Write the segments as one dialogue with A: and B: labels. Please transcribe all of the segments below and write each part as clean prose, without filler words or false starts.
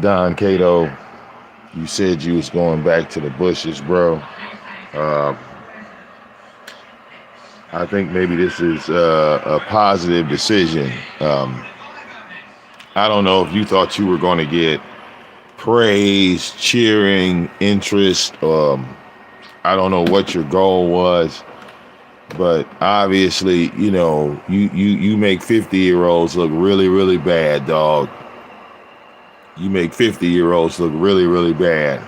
A: Don Cato, you said you was going back to the bushes, bro. Uh, I think maybe this is a positive decision. I don't know if you thought you were going to get praise, cheering, interest. I don't know what your goal was, but obviously, you make 50-year-olds look really, really bad, dog. You make 50-year-olds look really, really bad.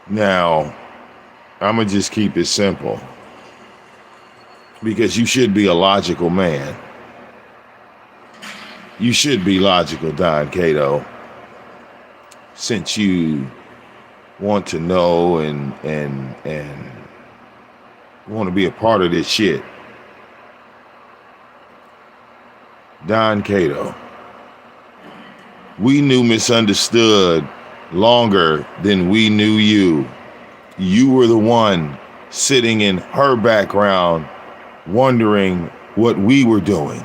A: Now, I'm going to just keep it simple, because you should be a logical man. You should be logical, Don Cato, since you want to know and want to be a part of this shit. Don Cato, we knew Misunderstood longer than we knew you. You were the one sitting in her background wondering what we were doing.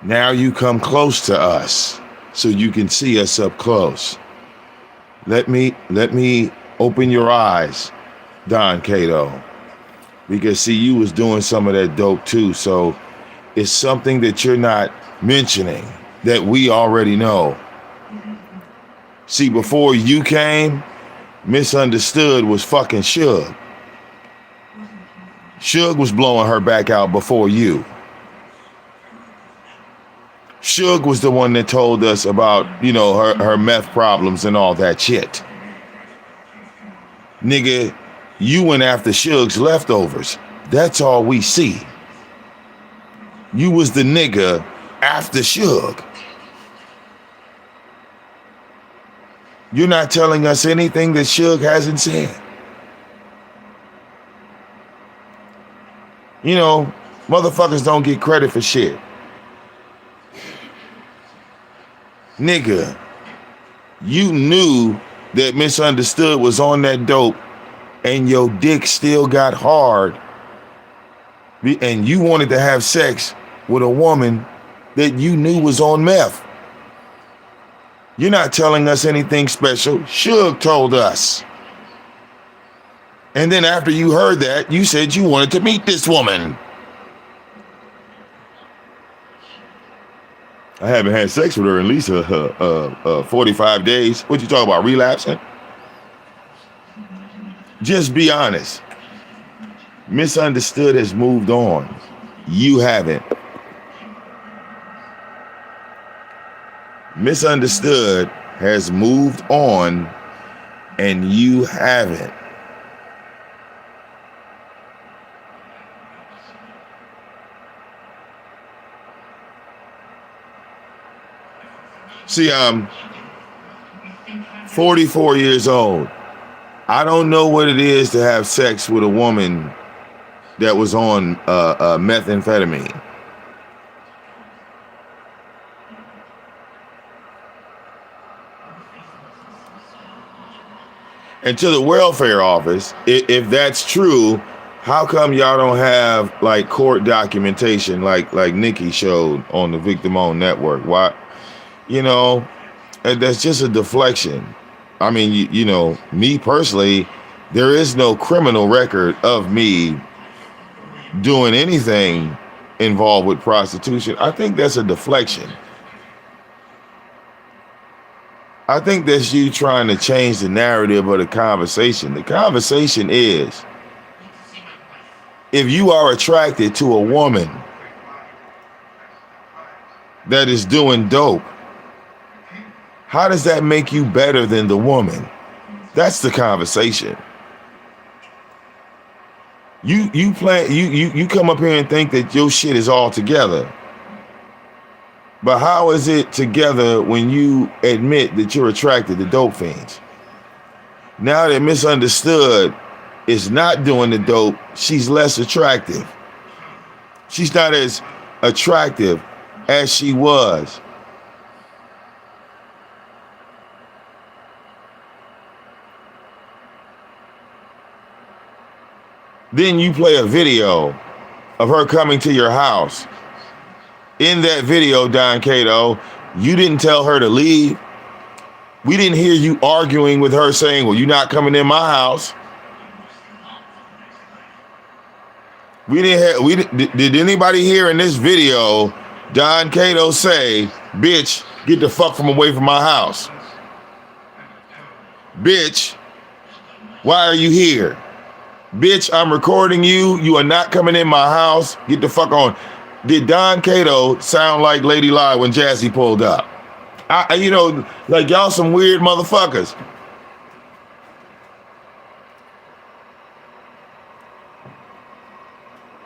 A: Now you come close to us so you can see us up close. Let me open your eyes, Don Cato, because see, you was doing some of that dope too, so it's something that you're not mentioning that we already know. See, before you came, Misunderstood was fucking Suge. Suge was blowing her back out before you. Suge was the one that told us about, her meth problems and all that shit. Nigga, you went after Suge's leftovers. That's all we see. You was the nigga after Suge. You're not telling us anything that Suge hasn't said. Motherfuckers don't get credit for shit. Nigga, you knew that Misunderstood was on that dope and your dick still got hard and you wanted to have sex with a woman that you knew was on meth. You're not telling us anything special. Suge told us. And then after you heard that, you said you wanted to meet this woman. I haven't had sex with her in at least 45 days. What you talking about, relapsing? Just be honest. Misunderstood has moved on. You haven't. Misunderstood has moved on and you haven't. See, I'm 44 years old. I don't know what it is to have sex with a woman that was on methamphetamine. And to the welfare office, if that's true, how come y'all don't have like court documentation like Nikki showed on the VicDamoane network? Why? That's just a deflection. I mean, me personally, there is no criminal record of me doing anything involved with prostitution. I think that's a deflection. I think that's you trying to change the narrative of the conversation. The conversation is, if you are attracted to a woman that is doing dope, how does that make you better than the woman? That's the conversation. You come up here and think that your shit is all together. But how is it together when you admit that you're attracted to dope fiends? Now that Misunderstood is not doing the dope, she's less attractive. She's not as attractive as she was. Then you play a video of her coming to your house. In that video, Don Cato, You didn't tell her to leave. We didn't hear you arguing with her saying, well, you're not coming in my house. Did anybody hear in this video Don Cato say, bitch, get the fuck from away from my house? Bitch, why are you here? Bitch, I'm recording you. You are not coming in my house. Get the fuck on. Did Don Cato sound like Lady Lie when Jazzy pulled up? Like y'all some weird motherfuckers.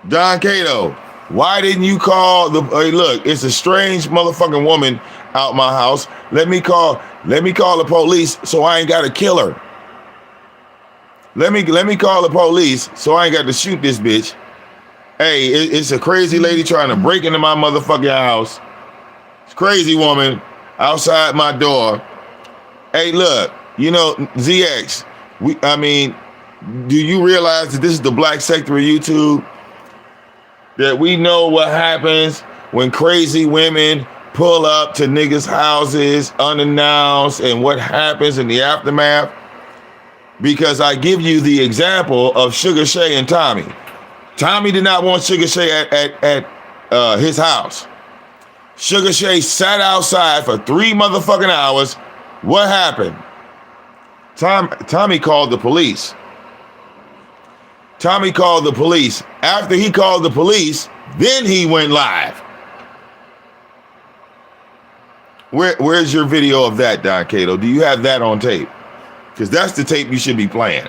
A: Don Cato, why didn't you call hey, look, it's a strange motherfucking woman out my house. Let me call the police so I ain't gotta kill her. Let me call the police so I ain't got to shoot this bitch. Hey, it's a crazy lady trying to break into my motherfucking house. It's a crazy woman outside my door. Hey, look, ZX, do you realize that this is the black sector of YouTube? That we know what happens when crazy women pull up to niggas' houses unannounced and what happens in the aftermath? Because I give you the example of Sugar Shay and Tommy. Tommy did not want Sugar Shay at his house. Sugar Shay sat outside for 3 motherfucking hours. What happened? Tommy called the police. Tommy called the police. After he called the police, then he went live. Where's your video of that, Don Cato? Do you have that on tape? Because that's the tape you should be playing.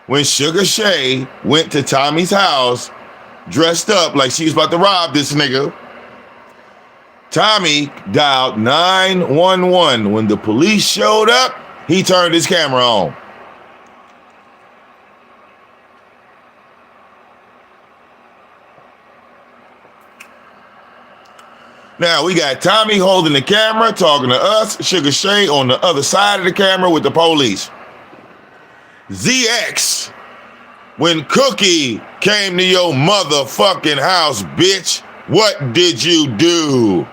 A: When Sugar Shay went to Tommy's house, dressed up like she was about to rob this nigga, Tommy dialed 911. When the police showed up, he turned his camera on. Now we got Tommy holding the camera, talking to us, Sugar Shay on the other side of the camera with the police. ZX, when Cookie came to your motherfucking house, bitch, what did you do?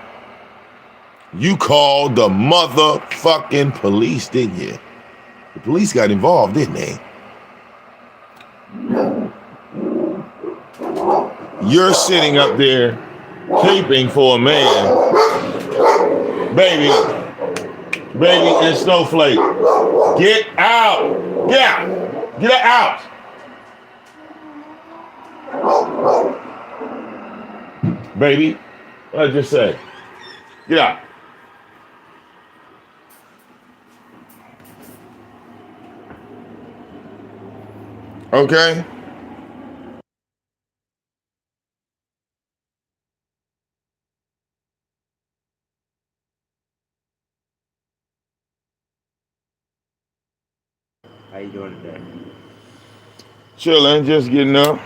A: You called the motherfucking police, didn't you? The police got involved, didn't they? You're sitting up there taping for a man. Baby and Snowflake. Get out. Get out. Get out. Baby, what did I just say? Get out. Okay?
B: How you doing today?
A: Chilling, just getting up.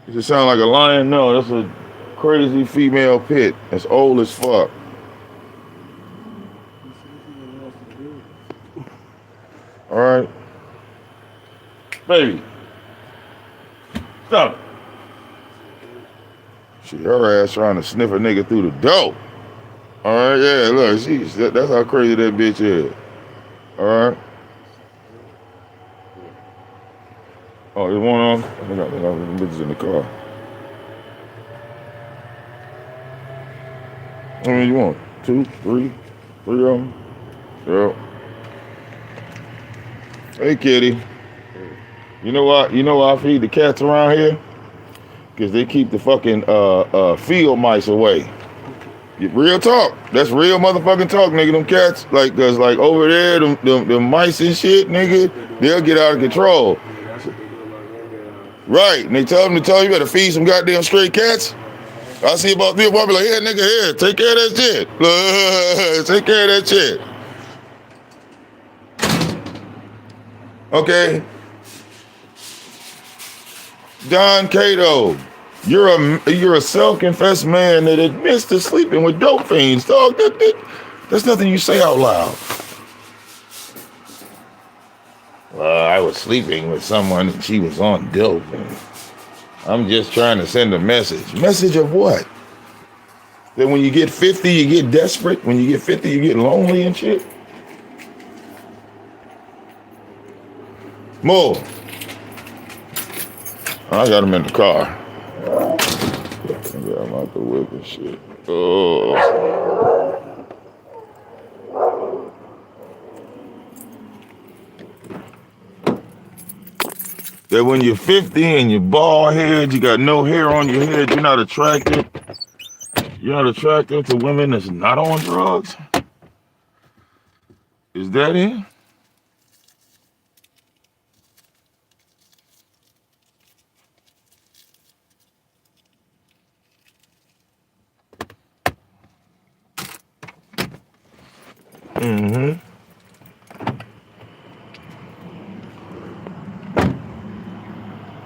A: Does it sound like a lion? No, that's a crazy female pit. That's old as fuck. All right. Baby. Stop it. She, her ass trying to sniff a nigga through the door. All right, yeah, look, that's how crazy that bitch is. All right. Oh, there's one on? I got the bitches in the car. How many you want? 2, 3 of them? Yeah. Hey, kitty. You know why I feed the cats around here? Because they keep the fucking field mice away. Real talk. That's real motherfucking talk, nigga. Them cats, cause over there, them mice and shit, nigga, they'll get out of control. Right, and they tell them you better feed some goddamn stray cats. I see about 3 or 4 be like, here, nigga, here, take care of that shit. Take care of that shit. Okay. Don Cato, you're a self-confessed man that admits to sleeping with dope fiends, dog. That's nothing you say out loud. I was sleeping with someone and she was on dope. I'm just trying to send a message. Message of what? That when you get 50, you get desperate. When you get 50, you get lonely and shit. More. I got him in the car. I got him out the whip and shit. Oh. That when you're 50 and you're bald head, you got no hair on your head, you're not attracted. You're not attracted to women that's not on drugs? Is that it? Mm-hmm.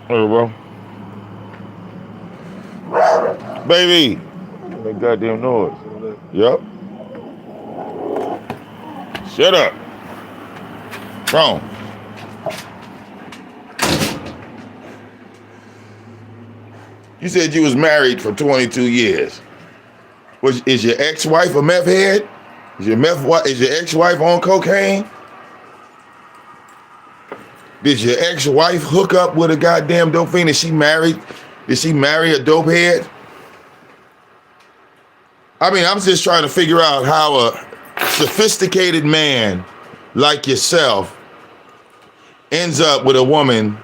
A: Oh, well. Baby. That goddamn noise. Yep. Shut up. Wrong. You said you was married for 22 years. Is your ex-wife a meth head? Is your ex-wife on cocaine? Did your ex-wife hook up with a goddamn dope fiend? Did she marry a dope head? I mean, I'm just trying to figure out how a sophisticated man like yourself ends up with a woman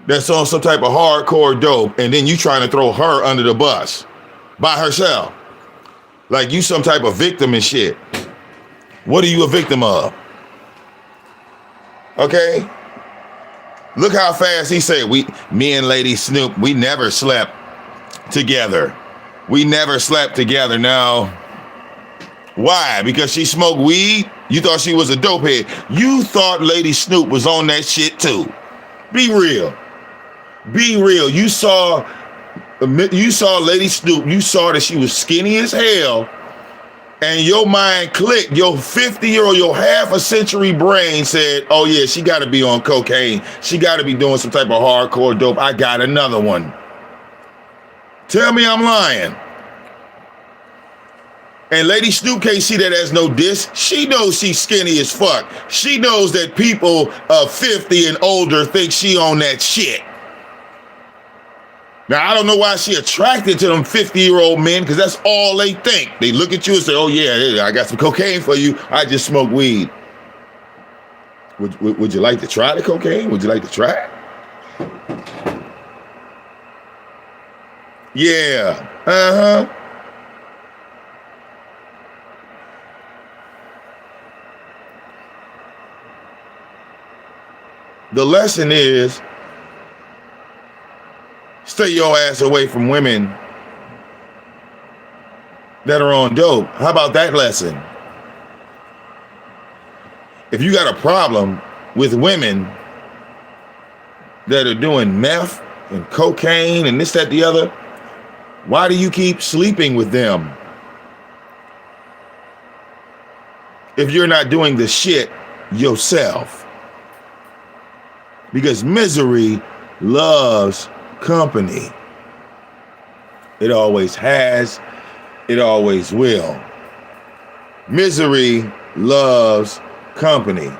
A: that's on some type of hardcore dope, and then you trying to throw her under the bus by herself. Like you some type of victim and shit. What are you a victim of? Okay? Look how fast he said, me and Lady Snoop, we never slept together. We never slept together. Now, why? Because she smoked weed? You thought she was a dope head. You thought Lady Snoop was on that shit too. Be real. Be real. You saw Lady Snoop. You saw that she was skinny as hell. And your mind clicked. Your 50-year-old, your half a century brain said, oh yeah, she got to be on cocaine. She got to be doing some type of hardcore dope. I got another one. Tell me I'm lying. And Lady Snoop can't see that as no diss. She knows she's skinny as fuck. She knows that people of 50 and older think she on that shit. Now, I don't know why she attracted to them 50-year-old men, because that's all they think. They look at you and say, oh yeah, I got some cocaine for you. I just smoke weed. Would you like to try the cocaine? Would you like to try it? Yeah. Uh-huh. The lesson is, stay your ass away from women that are on dope. How about that lesson? If you got a problem with women that are doing meth and cocaine and this, that, the other, why do you keep sleeping with them? If you're not doing the shit yourself. Because misery loves company. It always has, it always will. Misery loves company.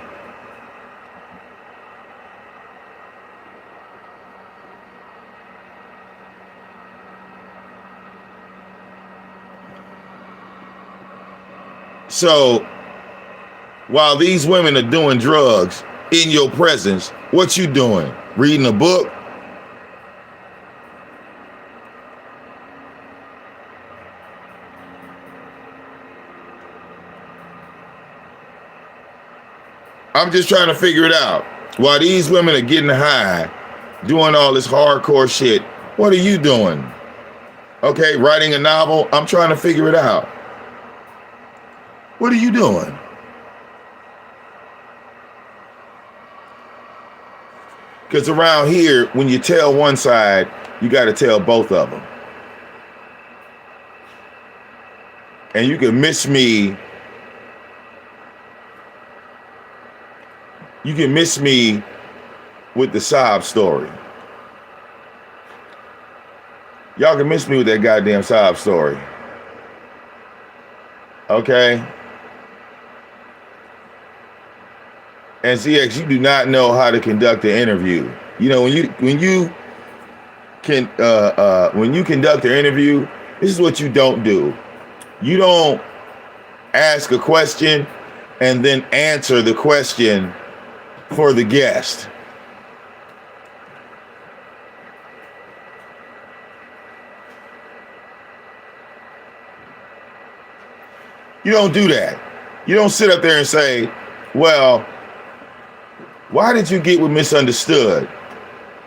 A: So, while these women are doing drugs in your presence, what you doing? Reading a book? I'm just trying to figure it out. While these women are getting high, doing all this hardcore shit, what are you doing? Okay, writing a novel? I'm trying to figure it out. What are you doing? Because around here, when you tell one side, you got to tell both of them. And you can miss me. You can miss me with the sob story. Y'all can miss me with that goddamn sob story. Okay? And CX, you do not know how to conduct an interview. You know, when you conduct an interview, this is what you don't do. You don't ask a question and then answer the question for the guest. You don't do that. You don't sit up there and say, well, why did you get with Misunderstood?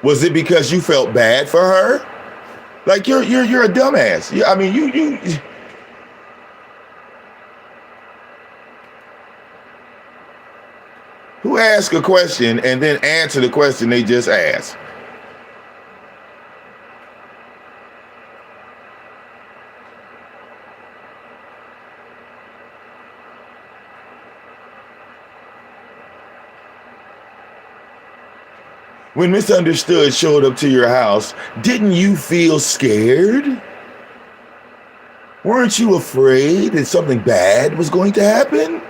A: Was it because you felt bad for her? Like you're a dumbass. I mean, you who ask a question and then answer the question they just asked? When Misunderstood showed up to your house, didn't you feel scared? Weren't you afraid that something bad was going to happen?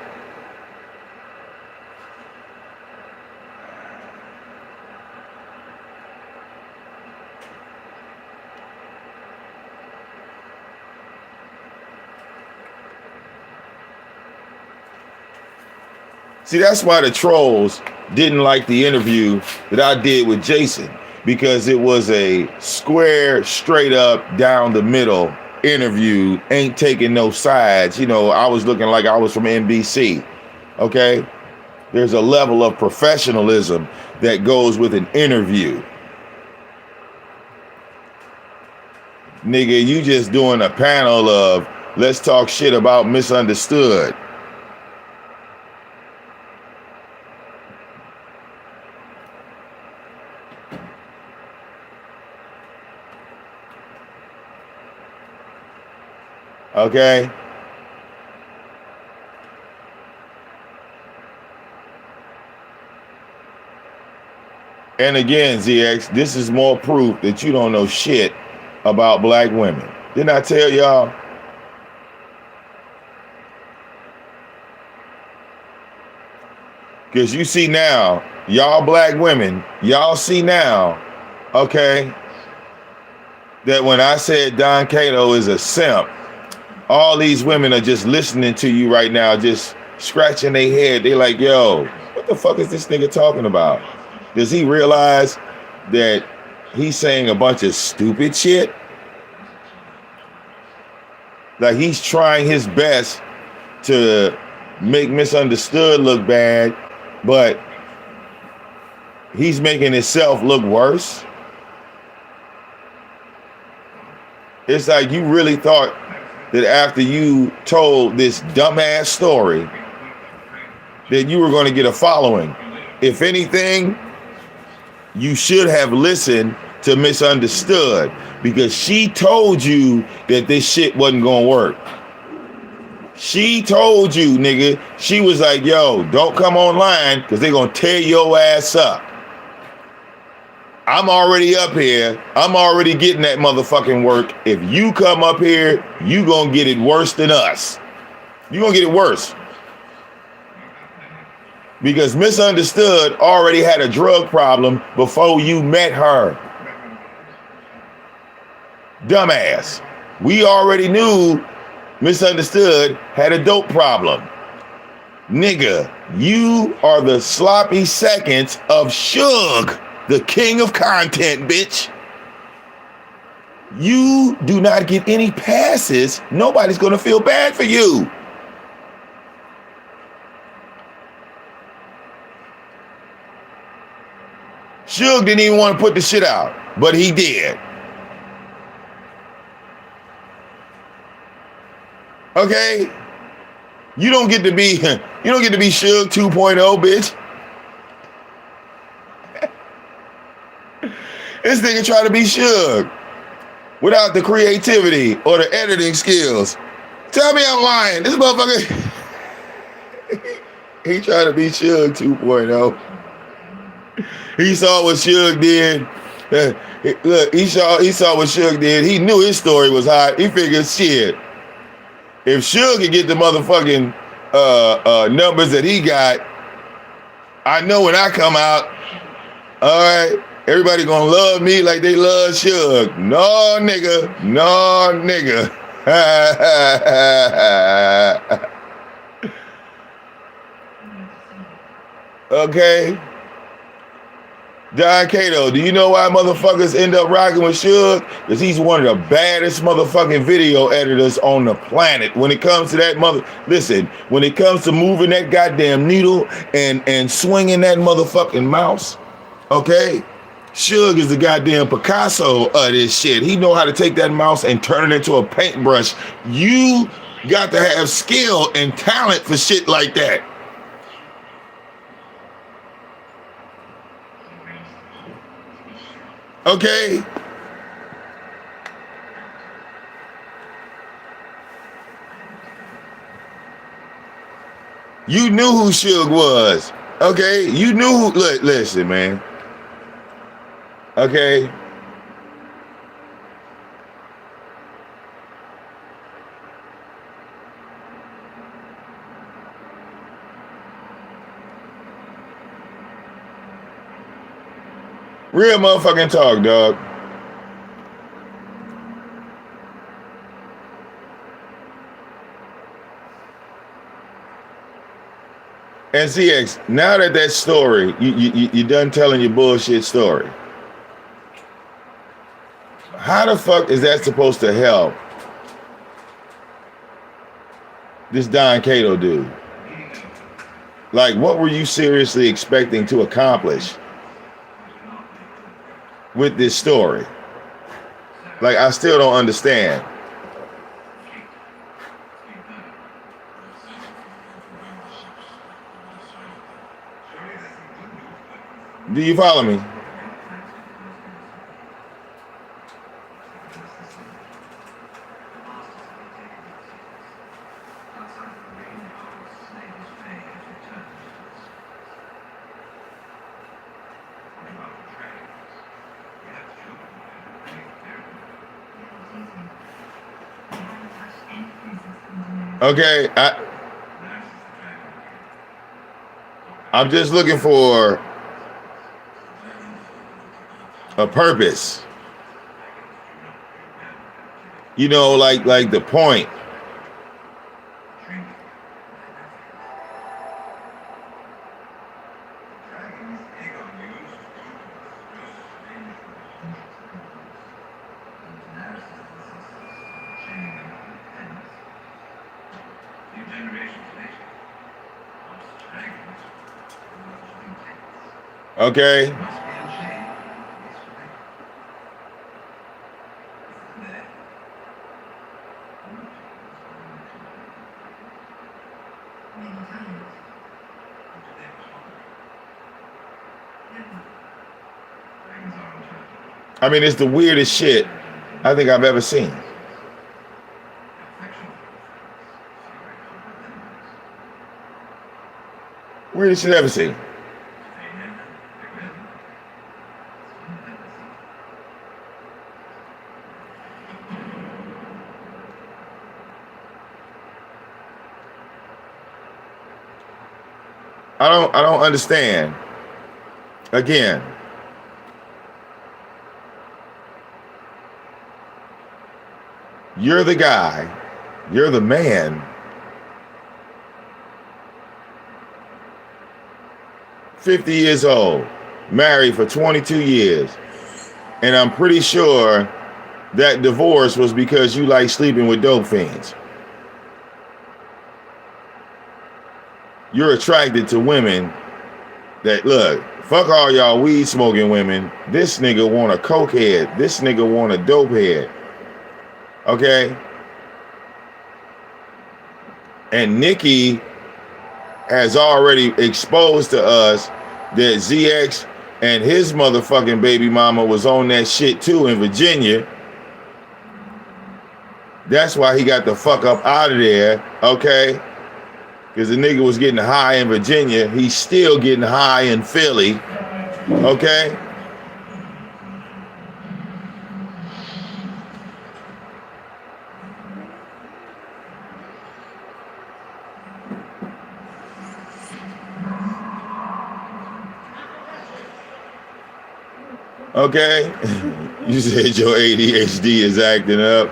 A: See, that's why the trolls didn't like the interview that I did with Jason, because it was a square, straight up, down the middle interview, ain't taking no sides. You know, I was looking like I was from NBC, okay? There's a level of professionalism that goes with an interview. Nigga, you just doing a panel of let's talk shit about Misunderstood. Okay? And again, ZX, this is more proof that you don't know shit about black women. Didn't I tell y'all? Because you see now, y'all black women, y'all see now, okay, that when I said Don Cato is a simp, all these women are just listening to you right now, just scratching their head. They like, yo, what the fuck is this nigga talking about? Does he realize that he's saying a bunch of stupid shit? Like he's trying his best to make Misunderstood look bad, but he's making himself look worse. It's like you really thought that after you told this dumbass story that you were going to get a following. If anything, you should have listened to Misunderstood, because she told you that this shit wasn't going to work. She told you, nigga, she was like, yo, don't come online because they're going to tear your ass up. I'm already up here. I'm already getting that motherfucking work. If you come up here, you gonna get it worse than us. You gonna get it worse. Because Misunderstood already had a drug problem before you met her. Dumbass. We already knew Misunderstood had a dope problem. Nigga, you are the sloppy seconds of Suge, the king of content, bitch. You do not get any passes. Nobody's gonna feel bad for you. Suge didn't even want to put the shit out, but he did. Okay? You don't get to be Suge 2.0, bitch. This nigga try to be Suge without the creativity or the editing skills. Tell me I'm lying. This motherfucker, he trying to be Suge 2.0. He saw what Suge did. Look, he saw what Suge did. He knew his story was hot. He figured, shit, If Suge can get the motherfucking numbers that he got, I know when I come out, all right, everybody gonna love me like they love Suge. No, nigga. No, nigga. Okay? Don Cato, do you know why motherfuckers end up rocking with Suge? Because he's one of the baddest motherfucking video editors on the planet. When it comes to that listen, when it comes to moving that goddamn needle and swinging that motherfucking mouse, okay? Suge is the goddamn Picasso of this shit. He know how to take that mouse and turn it into a paintbrush. You got to have skill and talent for shit like that. Okay? You knew who Suge was. Okay? You knew who, look, listen, man. Okay? Real motherfucking talk, dog. And CX, now that story, you done telling your bullshit story. How the fuck is that supposed to help this Don Cato dude? Like, what were you seriously expecting to accomplish with this story? Like, I still don't understand. Do you follow me? Okay, I'm just looking for a purpose. You know, like the point. Okay. I mean, it's the weirdest shit I think I've ever seen. Weirdest shit I've ever seen. I don't understand. Again, you're the guy, you're the man, 50 years old, married for 22 years, and I'm pretty sure that divorce was because you like sleeping with dope fiends. You're attracted to women that, look, fuck all y'all weed smoking women. This nigga want a coke head. This nigga want a dope head. Okay? And Nikki has already exposed to us that ZX and his motherfucking baby mama was on that shit too in Virginia. That's why he got the fuck up out of there, okay? Because the nigga was getting high in Virginia. He's still getting high in Philly, okay? Okay? You said your ADHD is acting up.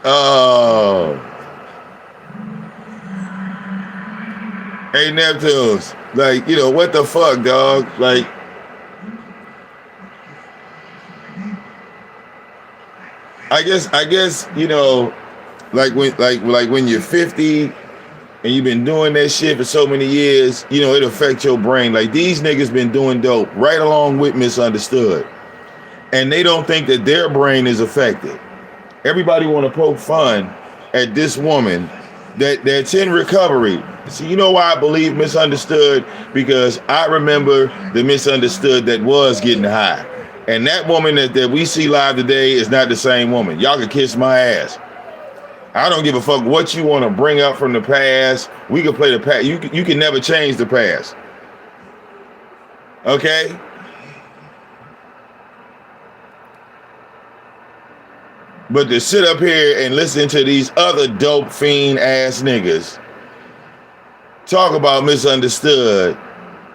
A: Oh. Hey, Neptunes. Like, what the fuck, dog? Like, I guess, like when you're 50 and you've been doing that shit for so many years, it affects your brain. Like, these niggas been doing dope right along with Misunderstood. And they don't think that their brain is affected. Everybody want to poke fun at this woman that's in recovery. See, you know why I believe Misunderstood? Because I remember the Misunderstood that was getting high. And that woman that we see live today is not the same woman. Y'all can kiss my ass. I don't give a fuck what you want to bring up from the past. We can play the past. You can never change the past. Okay? But to sit up here and listen to these other dope fiend ass niggas talk about Misunderstood,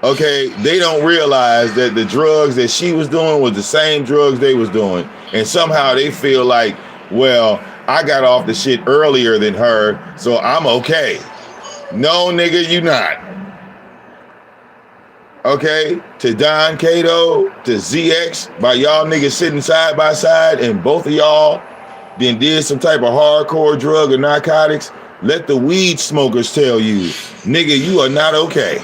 A: okay, they don't realize that the drugs that she was doing was the same drugs they was doing. And somehow they feel like, well, I got off the shit earlier than her, so I'm okay. No, nigga, you not. Okay, to Don Cato, to ZX, by y'all niggas sitting side by side, and both of y'all then did some type of hardcore drug or narcotics, let the weed smokers tell you, nigga, you are not okay.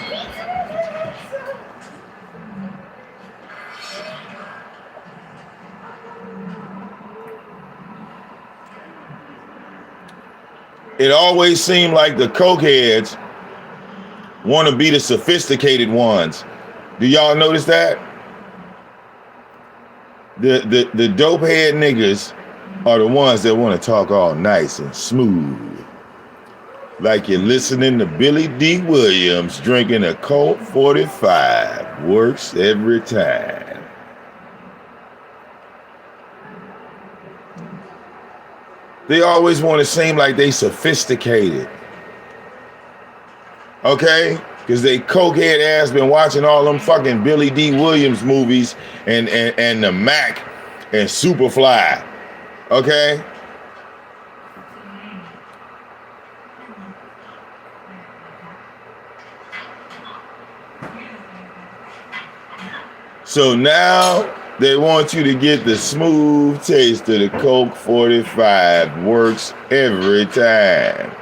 A: It always seemed like the cokeheads want to be the sophisticated ones. Do y'all notice that? The dope head niggas are the ones that want to talk all nice and smooth. Like you're listening to Billy D. Williams drinking a Colt 45. Works every time. They always want to seem like they sophisticated. Okay? Because they cokehead ass been watching all them fucking Billy D. Williams movies and the Mac and Superfly. Okay? So now they want you to get the smooth taste of the Coke 45. Works every time.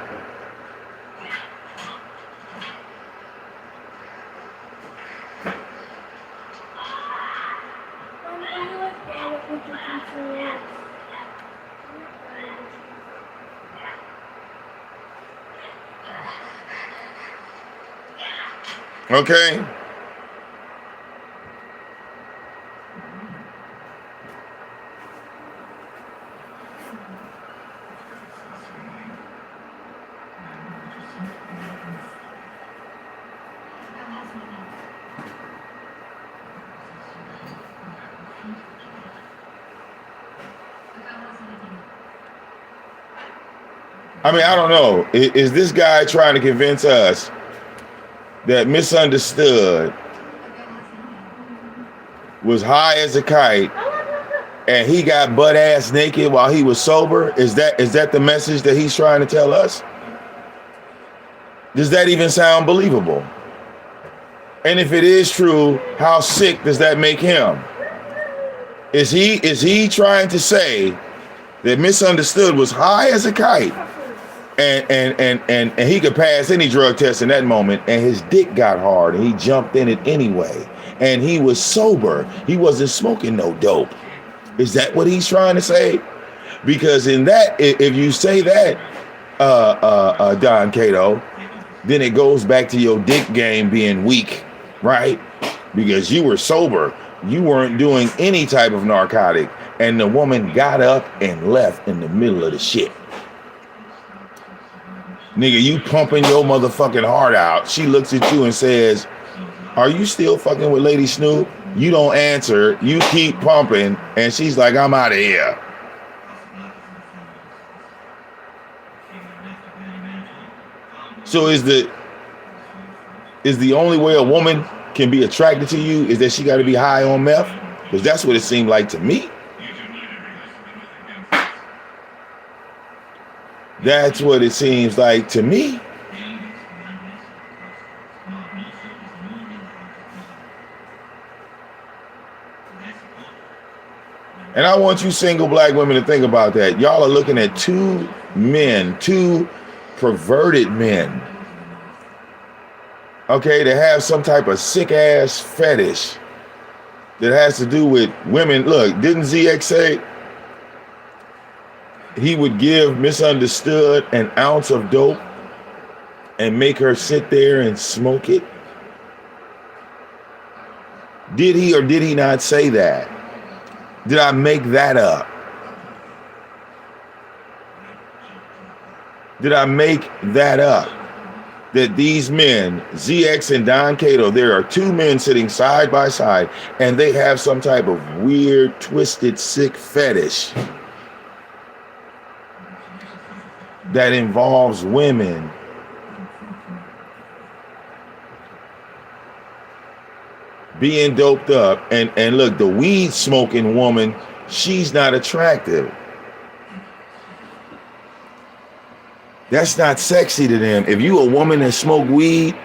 A: Okay? I mean, I don't know. Is this guy trying to convince us that Misunderstood was high as a kite and he got butt ass naked while he was sober? Is that the message that he's trying to tell us? Does that even sound believable? And if it is true, how sick does that make him? Is he trying to say that Misunderstood was high as a kite and he could pass any drug test in that moment, and his dick got hard and he jumped in it anyway, and he was sober, he wasn't smoking no dope? Is that what he's trying to say? Because in that, if you say that, Don Cato, then it goes back to your dick game being weak, right? Because you were sober, you weren't doing any type of narcotic, and the woman got up and left in the middle of the shit. Nigga, you pumping your motherfucking heart out. She looks at you and says, are you still fucking with Lady Snoop? You don't answer. You keep pumping. And she's like, I'm out of here. So is the only way a woman can be attracted to you is that she got to be high on meth? Because that's what it seemed like to me. That's what it seems like to me. And I want you single black women to think about that. Y'all are looking at two men, two perverted men, okay, that have some type of sick ass fetish that has to do with women. Look, didn't ZX say he would give Misunderstood an ounce of dope and make her sit there and smoke it? Did he or did he not say that? Did I make that up? Did I make that up? That these men, ZX and Don Cato, there are two men sitting side by side and they have some type of weird, twisted, sick fetish that involves women. Being doped up, and look, the weed smoking woman, she's not attractive. That's not sexy to them. If you a woman that smoke weed,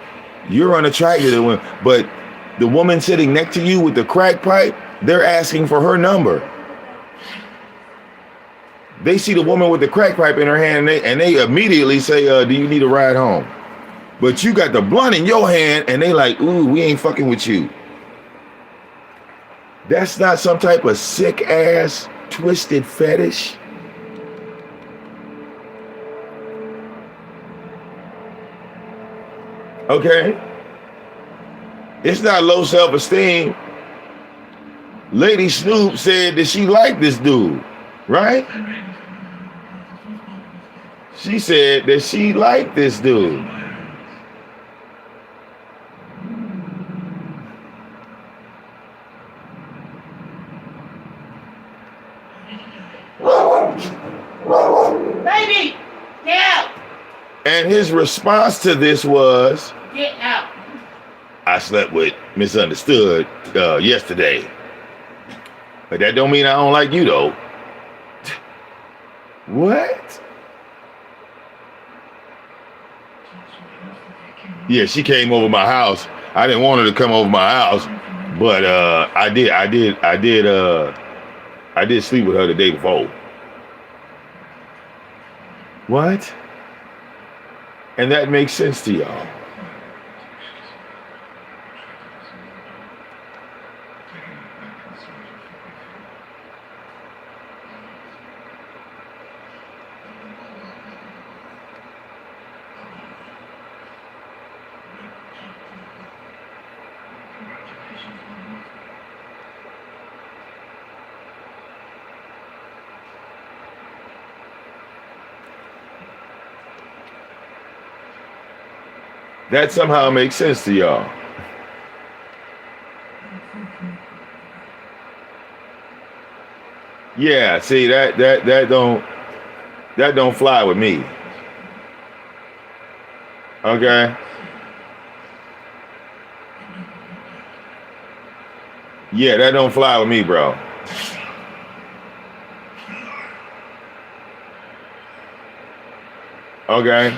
A: you're unattracted to women. But the woman sitting next to you with the crack pipe, they're asking for her number. They see the woman with the crack pipe in her hand and they immediately say, do you need a ride home? But you got the blunt in your hand and they like, ooh, we ain't fucking with you. That's not some type of sick ass twisted fetish. Okay? It's not low self-esteem. Lady Snoop said that she liked this dude, right? She said that she liked this dude.
B: Baby, get out.
A: And his response to this was,
B: get out.
A: I slept with Misunderstood yesterday. But that don't mean I don't like you though. What? Yeah, she came over my house. I didn't want her to come over my house, but I did sleep with her the day before. What? And that makes sense to y'all. That somehow makes sense to y'all. Yeah, see that don't fly with me. Okay? Yeah, that don't fly with me, bro. Okay?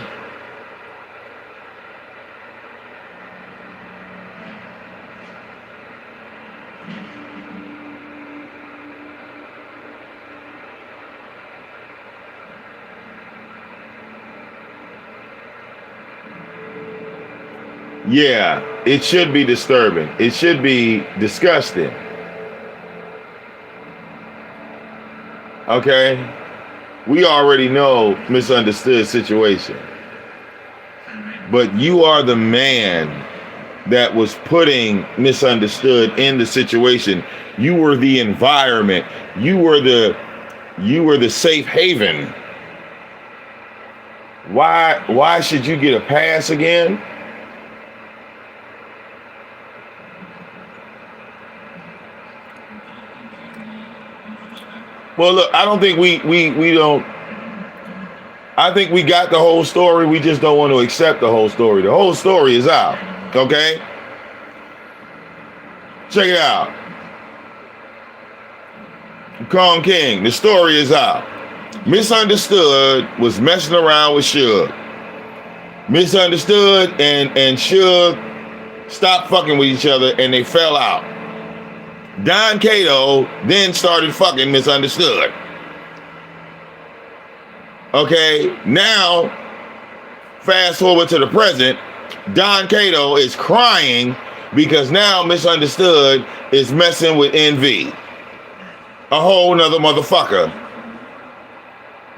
A: Yeah, it should be disturbing. It should be disgusting. Okay? We already know Misunderstood situation. But you are the man that was putting Misunderstood in the situation. You were the environment. You were the safe haven. Why should you get a pass again? Well, look, I don't think we don't. I think we got the whole story. We just don't want to accept the whole story. The whole story is out. Okay? Check it out. Kong King, the story is out. Misunderstood was messing around with Suge. Misunderstood and Suge stopped fucking with each other and they fell out. Don Cato then started fucking Misunderstood. Okay, now fast forward to the present, Don Cato is crying because now Misunderstood is messing with Envy. A whole nother motherfucker.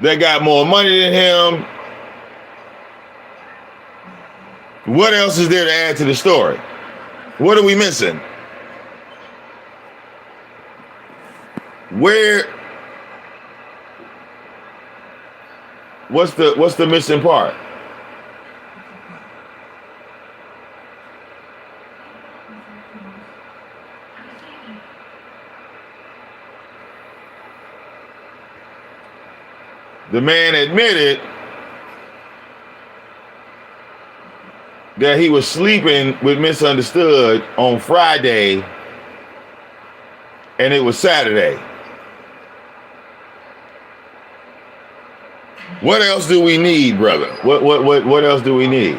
A: They got more money than him. What else is there to add to the story? What are we missing? What's the missing part? The man admitted that he was sleeping with Misunderstood on Friday and it was Saturday. What else do we need, brother? What else do we need?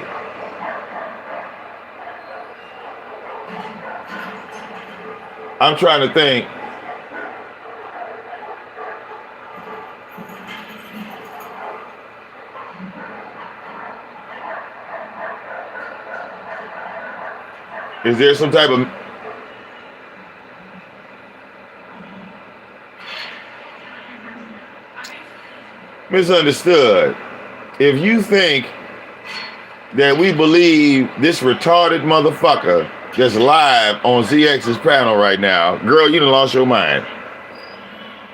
A: I'm trying to think. Is there some type of Misunderstood? If you think that we believe this retarded motherfucker that's live on ZX's panel right now, girl, you done lost your mind.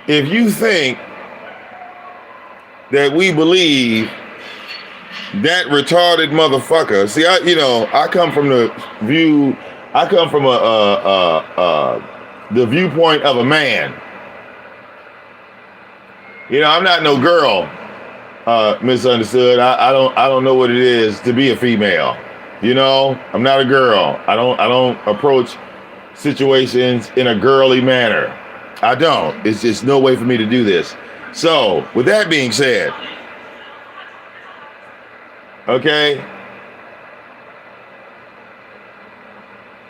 A: If you think that we believe that retarded motherfucker, see, I come from the viewpoint of a man. I'm not no girl, Misunderstood. I don't know what it is to be a female. I'm not a girl. I don't approach situations in a girly manner. I don't. It's just no way for me to do this. So, with that being said, okay,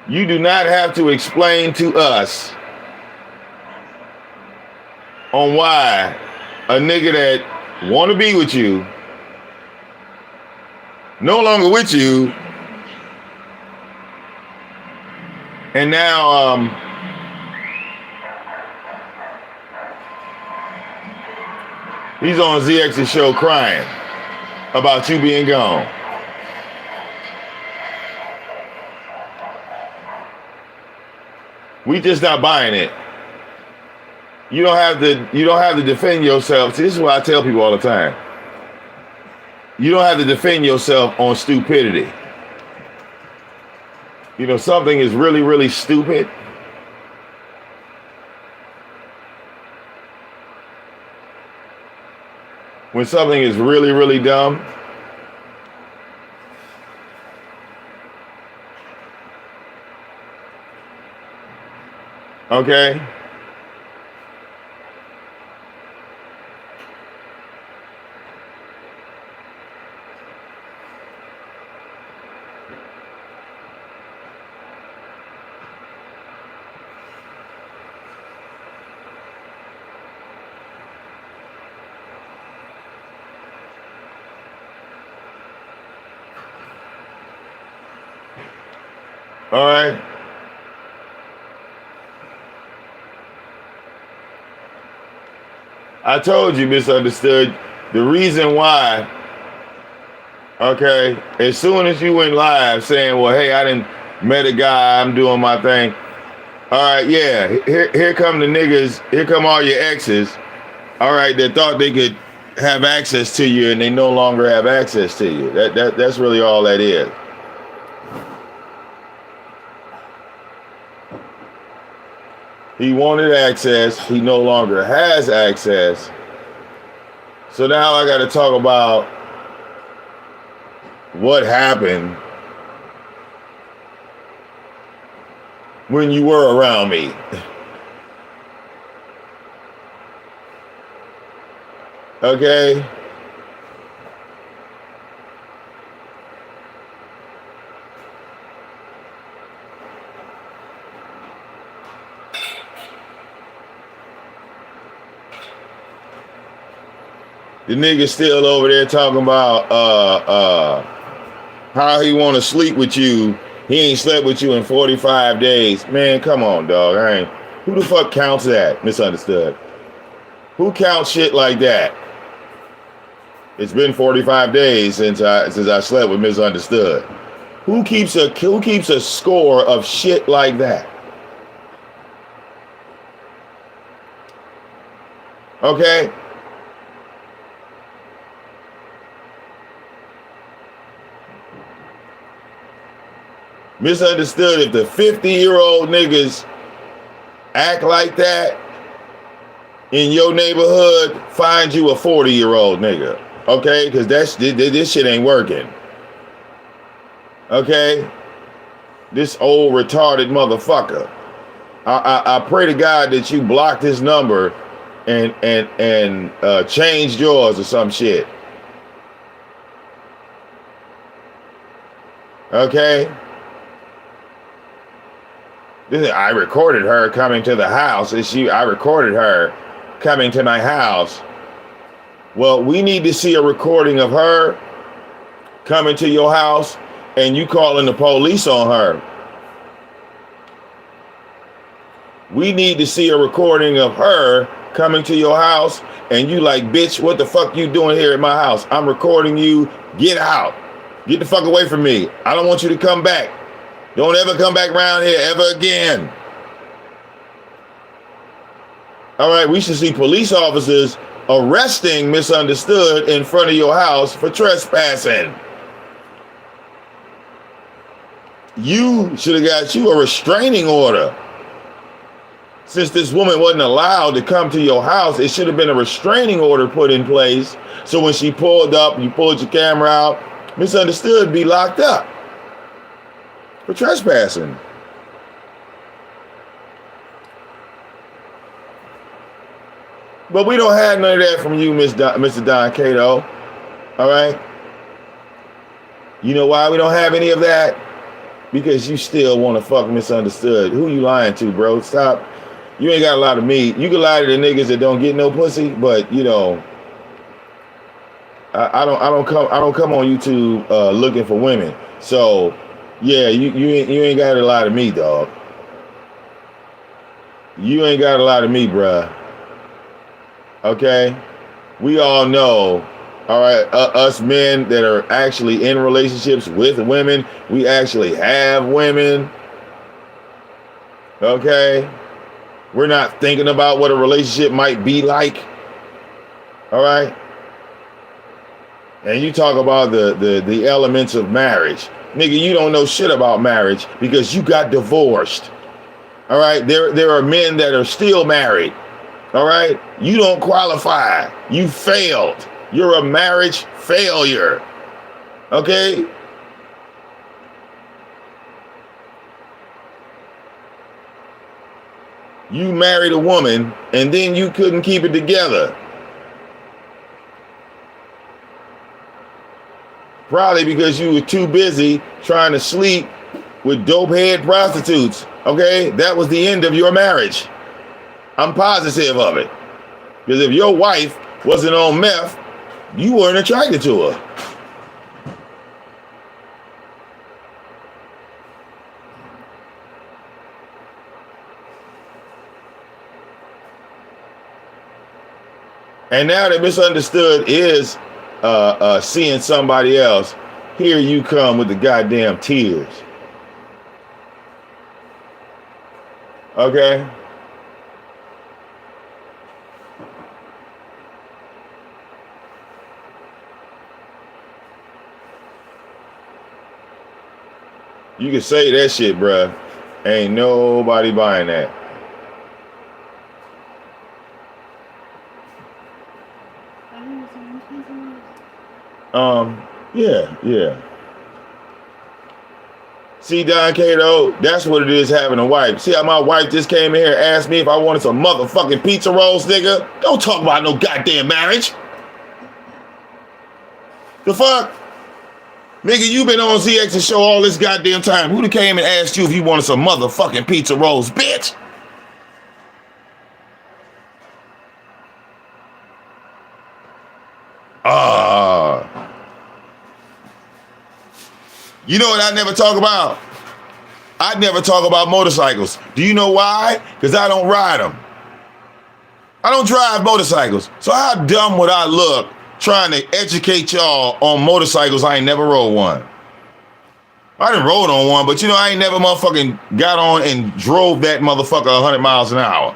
A: you do not have to explain to us on why a nigga that want to be with you, no longer with you, and now he's on ZX's show crying about you being gone. We just not buying it. You don't have to defend yourself. See, this is what I tell people all the time. You don't have to defend yourself on stupidity. Something is really, really stupid. When something is really, really dumb, okay? All right. I told you, Misunderstood, the reason why, okay, as soon as you went live saying, well, hey, I done met a guy, I'm doing my thing. All right, yeah, here come the niggas, here come all your exes, all right, that thought they could have access to you and they no longer have access to you. That's really all that is. He wanted access. He no longer has access. So now I got to talk about what happened when you were around me. Okay? The nigga still over there talking about how he want to sleep with you. He ain't slept with you in 45 days. Man, come on, dog. Who the fuck counts that? Misunderstood. Who counts shit like that? It's been 45 days since I slept with Misunderstood. Who keeps a score of shit like that? Okay? Misunderstood. If the 50-year-old niggas act like that in your neighborhood, find you a 40-year-old nigga. Okay? Because this shit ain't working. Okay? This old retarded motherfucker. I pray to God that you blocked his number and changed yours or some shit. Okay? I recorded her coming to the house. I recorded her coming to my house. Well, we need to see a recording of her coming to your house and you calling the police on her. We need to see a recording of her coming to your house and you like, bitch, what the fuck you doing here at my house? I'm recording you. Get out. Get the fuck away from me. I don't want you to come back. Don't ever come back around here ever again. All right, we should see police officers arresting Misunderstood in front of your house for trespassing. You should have got you a restraining order. Since this woman wasn't allowed to come to your house, it should have been a restraining order put in place. So when she pulled up, you pulled your camera out, Misunderstood be locked up for trespassing. But we don't have none of that from you, Mr. Don Cato. All right? You know why we don't have any of that? Because you still want to fuck Misunderstood. Who you lying to, bro? Stop. You ain't got a lot of meat. You can lie to the niggas that don't get no pussy, but you know, I don't come on YouTube looking for women. So yeah, you ain't got a lot of me, dog. You ain't got a lot of me, bruh. Okay? We all know, all right, us men that are actually in relationships with women, we actually have women. Okay? We're not thinking about what a relationship might be like. All right? And you talk about the elements of marriage. Nigga, you don't know shit about marriage because you got divorced. All right? There are men that are still married. All right? You don't qualify. You failed. You're a marriage failure. Okay? You married a woman and then you couldn't keep it together. Probably because you were too busy trying to sleep with dope-head prostitutes. Okay? That was the end of your marriage. I'm positive of it. Because if your wife wasn't on meth, you weren't attracted to her. And now that Misunderstood is seeing somebody else, here you come with the goddamn tears. Okay? You can say that shit, bruh. Ain't nobody buying that. Yeah. See, Don Cato, that's what it is having a wife. See how my wife just came in here and asked me if I wanted some motherfucking pizza rolls, nigga? Don't talk about no goddamn marriage. The fuck? Nigga, you been on ZX's show all this goddamn time. Who came and asked you if you wanted some motherfucking pizza rolls, bitch? You know what I never talk about? I never talk about motorcycles. Do you know why? Because I don't ride them. I don't drive motorcycles. So how dumb would I look trying to educate y'all on motorcycles? I ain't never rode one. I done rode on one, but you know, I ain't never motherfucking got on and drove that motherfucker 100 miles an hour.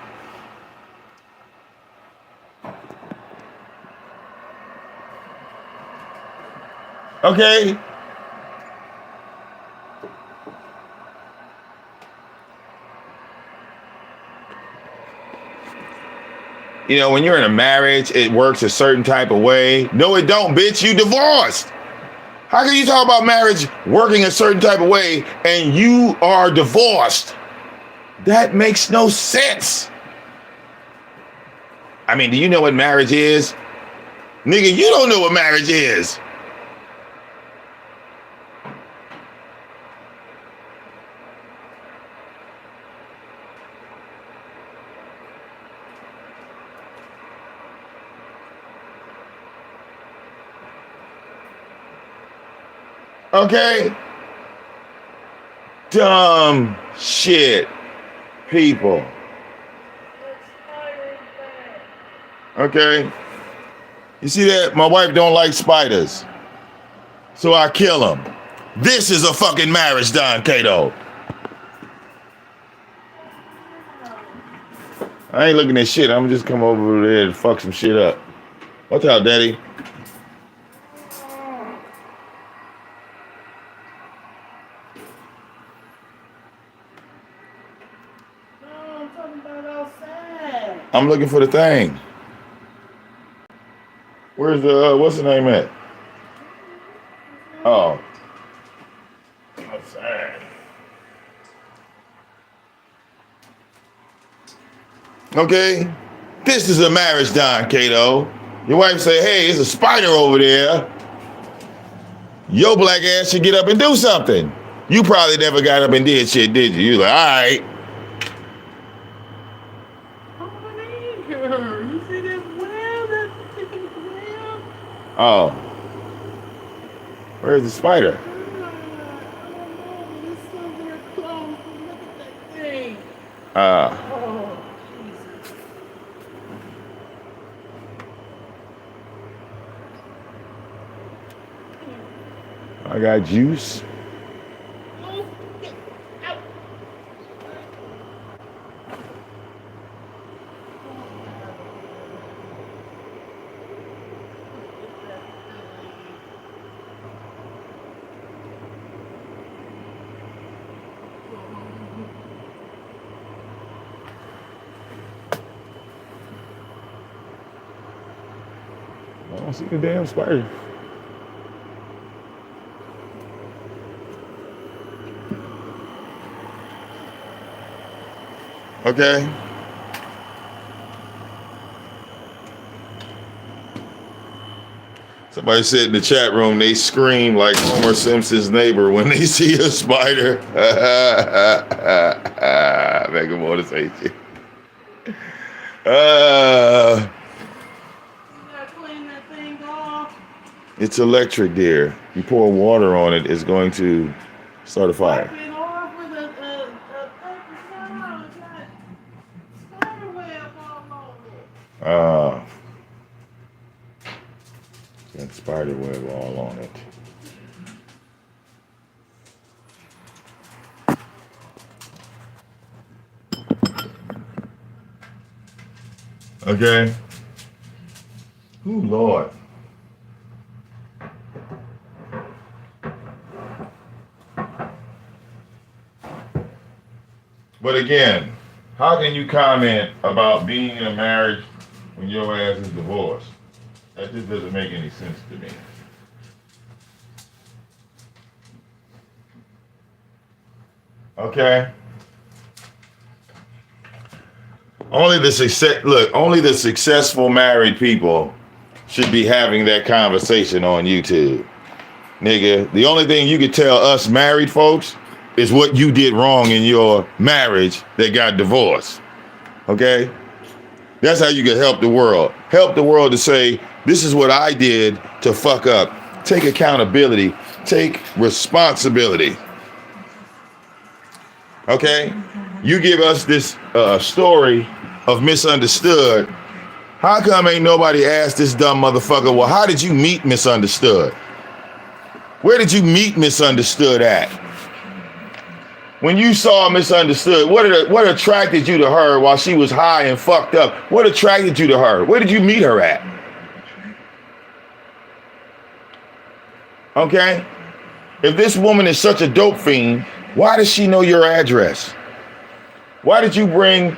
A: Okay? You know, when you're in a marriage, it works a certain type of way. No, it don't, bitch. You divorced. How can you talk about marriage working a certain type of way and you are divorced? That makes no sense. I mean, do you know what marriage is? Nigga, you don't know what marriage is. Okay? Dumb shit, people. Okay? You see that? My wife don't like spiders. So I kill them. This is a fucking marriage, Don Cato. I ain't looking at shit. I'm just come over there and fuck some shit up. Watch out, daddy. I'm looking for the thing. Where's the, what's the name at? Oh. Outside. Okay. This is a marriage, Don Cato. Your wife say, hey, there's a spider over there. Your black ass should get up and do something. You probably never got up and did shit, did you? You like, all right.
B: You see this well?
A: Oh. Where's the spider?
B: It's somewhere close. Look at that thing.
A: Oh,
B: Jesus.
A: I got juice. I don't see the damn spider. Okay. Somebody said in the chat room they scream like Homer Simpson's neighbor when they see a spider. Make him want to say shit.
B: Clean that thing off.
A: It's electric, dear. You pour water on it, it's going to start a fire.
B: Wipe it off with a paper towel. It's got spider web all over it.
A: Got spider web all on it. Okay. Ooh, Lord. But again, how can you comment about being in a marriage when your ass is divorced? That just doesn't make any sense to me. Okay? Only the successful married people should be having that conversation on YouTube. Nigga, the only thing you could tell us married folks is what you did wrong in your marriage that got divorced. Okay? That's how you can help the world. Help the world to say, this is what I did to fuck up. Take accountability. Take responsibility. Okay? You give us this story of misunderstood. How come ain't nobody asked this dumb motherfucker, well, how did you meet misunderstood? Where did you meet misunderstood at? When you saw misunderstood, what attracted you to her while she was high and fucked up? What attracted you to her? Where did you meet her at? Okay? If this woman is such a dope fiend, why does she know your address? Why did you bring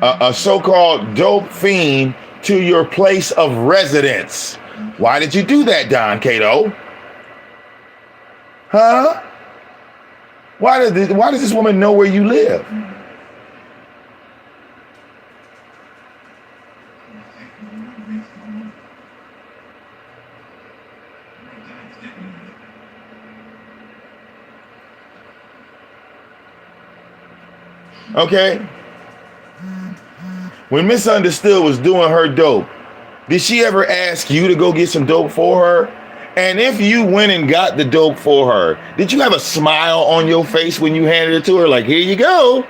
A: a so-called dope fiend to your place of residence? Why did you do that, Don Cato? Huh? Why does this woman know where you live? Okay? When Misunderstood was doing her dope, did she ever ask you to go get some dope for her? And if you went and got the dope for her, did you have a smile on your face when you handed it to her? Like, here you go.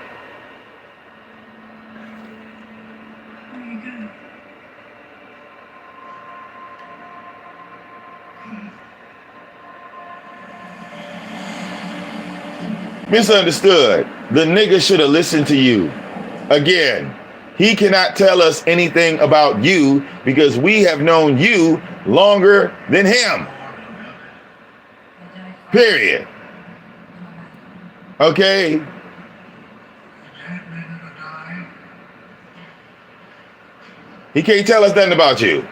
A: Misunderstood. The nigga should have listened to you. Again, he cannot tell us anything about you because we have known you longer than him. Period. Okay? He can't tell us nothing about you.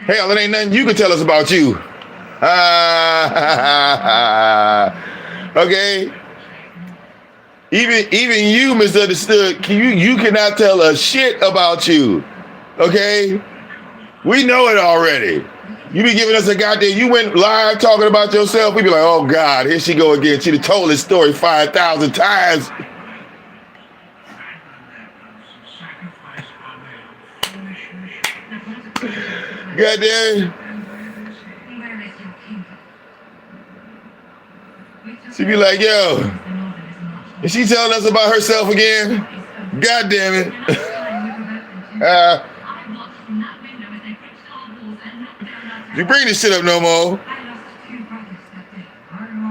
A: Hell, it ain't nothing you can tell us about you. Okay? Even you, Misunderstood, you cannot tell us shit about you. Okay? We know it already. You be giving us a goddamn, you went live talking about yourself, we be like, oh God, here she go again. She done told this story 5,000 times. Goddamn. She be like, yo, is she telling us about herself again? God damn it. You bring this shit up no more.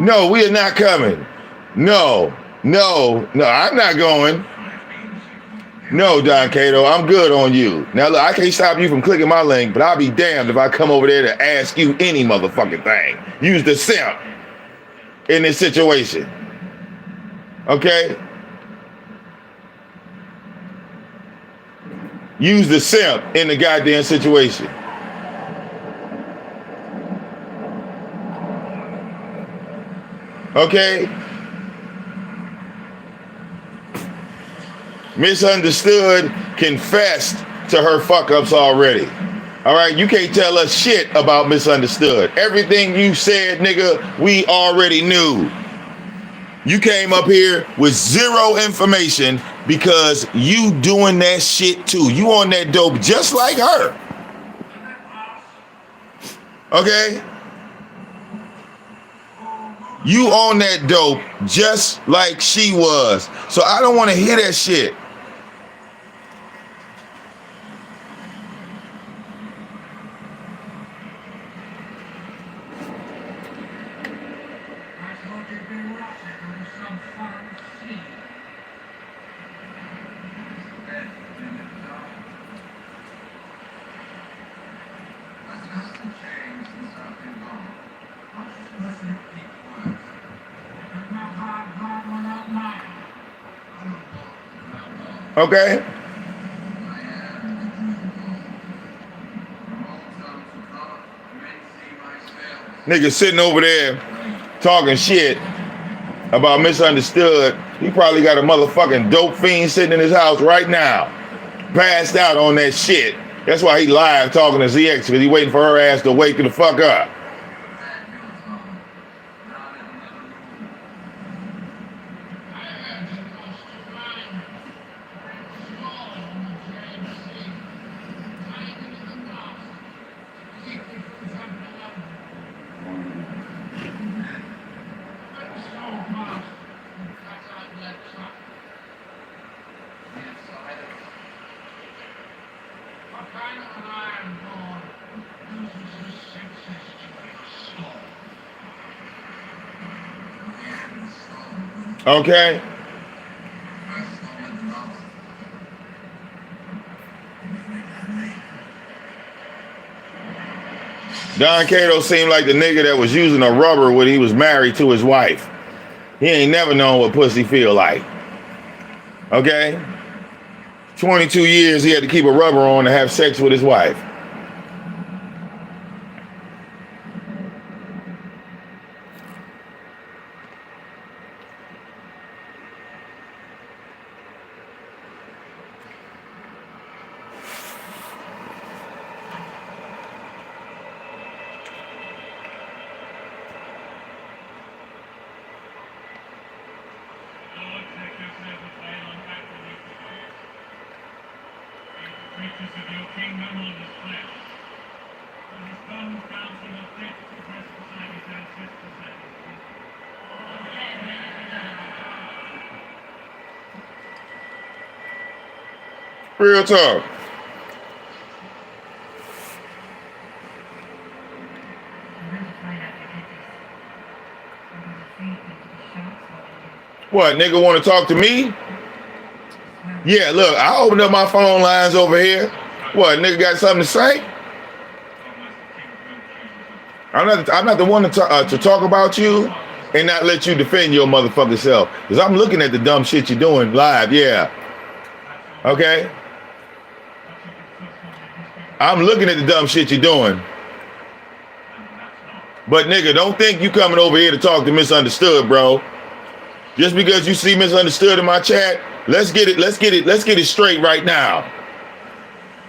A: No, we are not coming. No, I'm not going. No, Don Cato, I'm good on you. Now look, I can't stop you from clicking my link, but I'll be damned if I come over there to ask you any motherfucking thing. Use the simp in this situation. Okay? Use the simp in the goddamn situation. Okay? Misunderstood confessed to her fuck-ups already. All right? You can't tell us shit about Misunderstood. Everything you said, nigga, we already knew. You came up here with zero information because you doing that shit too. You on that dope just like her. Okay? You on that dope just like she was. So I don't want to hear that shit. Okay? Nigga sitting over there talking shit about Misunderstood He probably got a motherfucking dope fiend sitting in his house right now, passed out on that shit. That's why he live talking to ZX, because he waiting for her ass to wake the fuck up. Okay? Don Cato seemed like the nigga that was using a rubber when he was married to his wife. He ain't never known what pussy feel like. Okay? 22 years he had to keep a rubber on to have sex with his wife. Real talk. What, nigga want to talk to me? Yeah, look, I opened up my phone lines over here. What, nigga got something to say? I'm not the one to talk about you and not let you defend your motherfucking self. Because I'm looking at the dumb shit you're doing live, yeah. Okay? I'm looking at the dumb shit you're doing. But nigga, don't think you coming over here to talk to Misunderstood, bro. Just because you see Misunderstood in my chat, let's get it straight right now.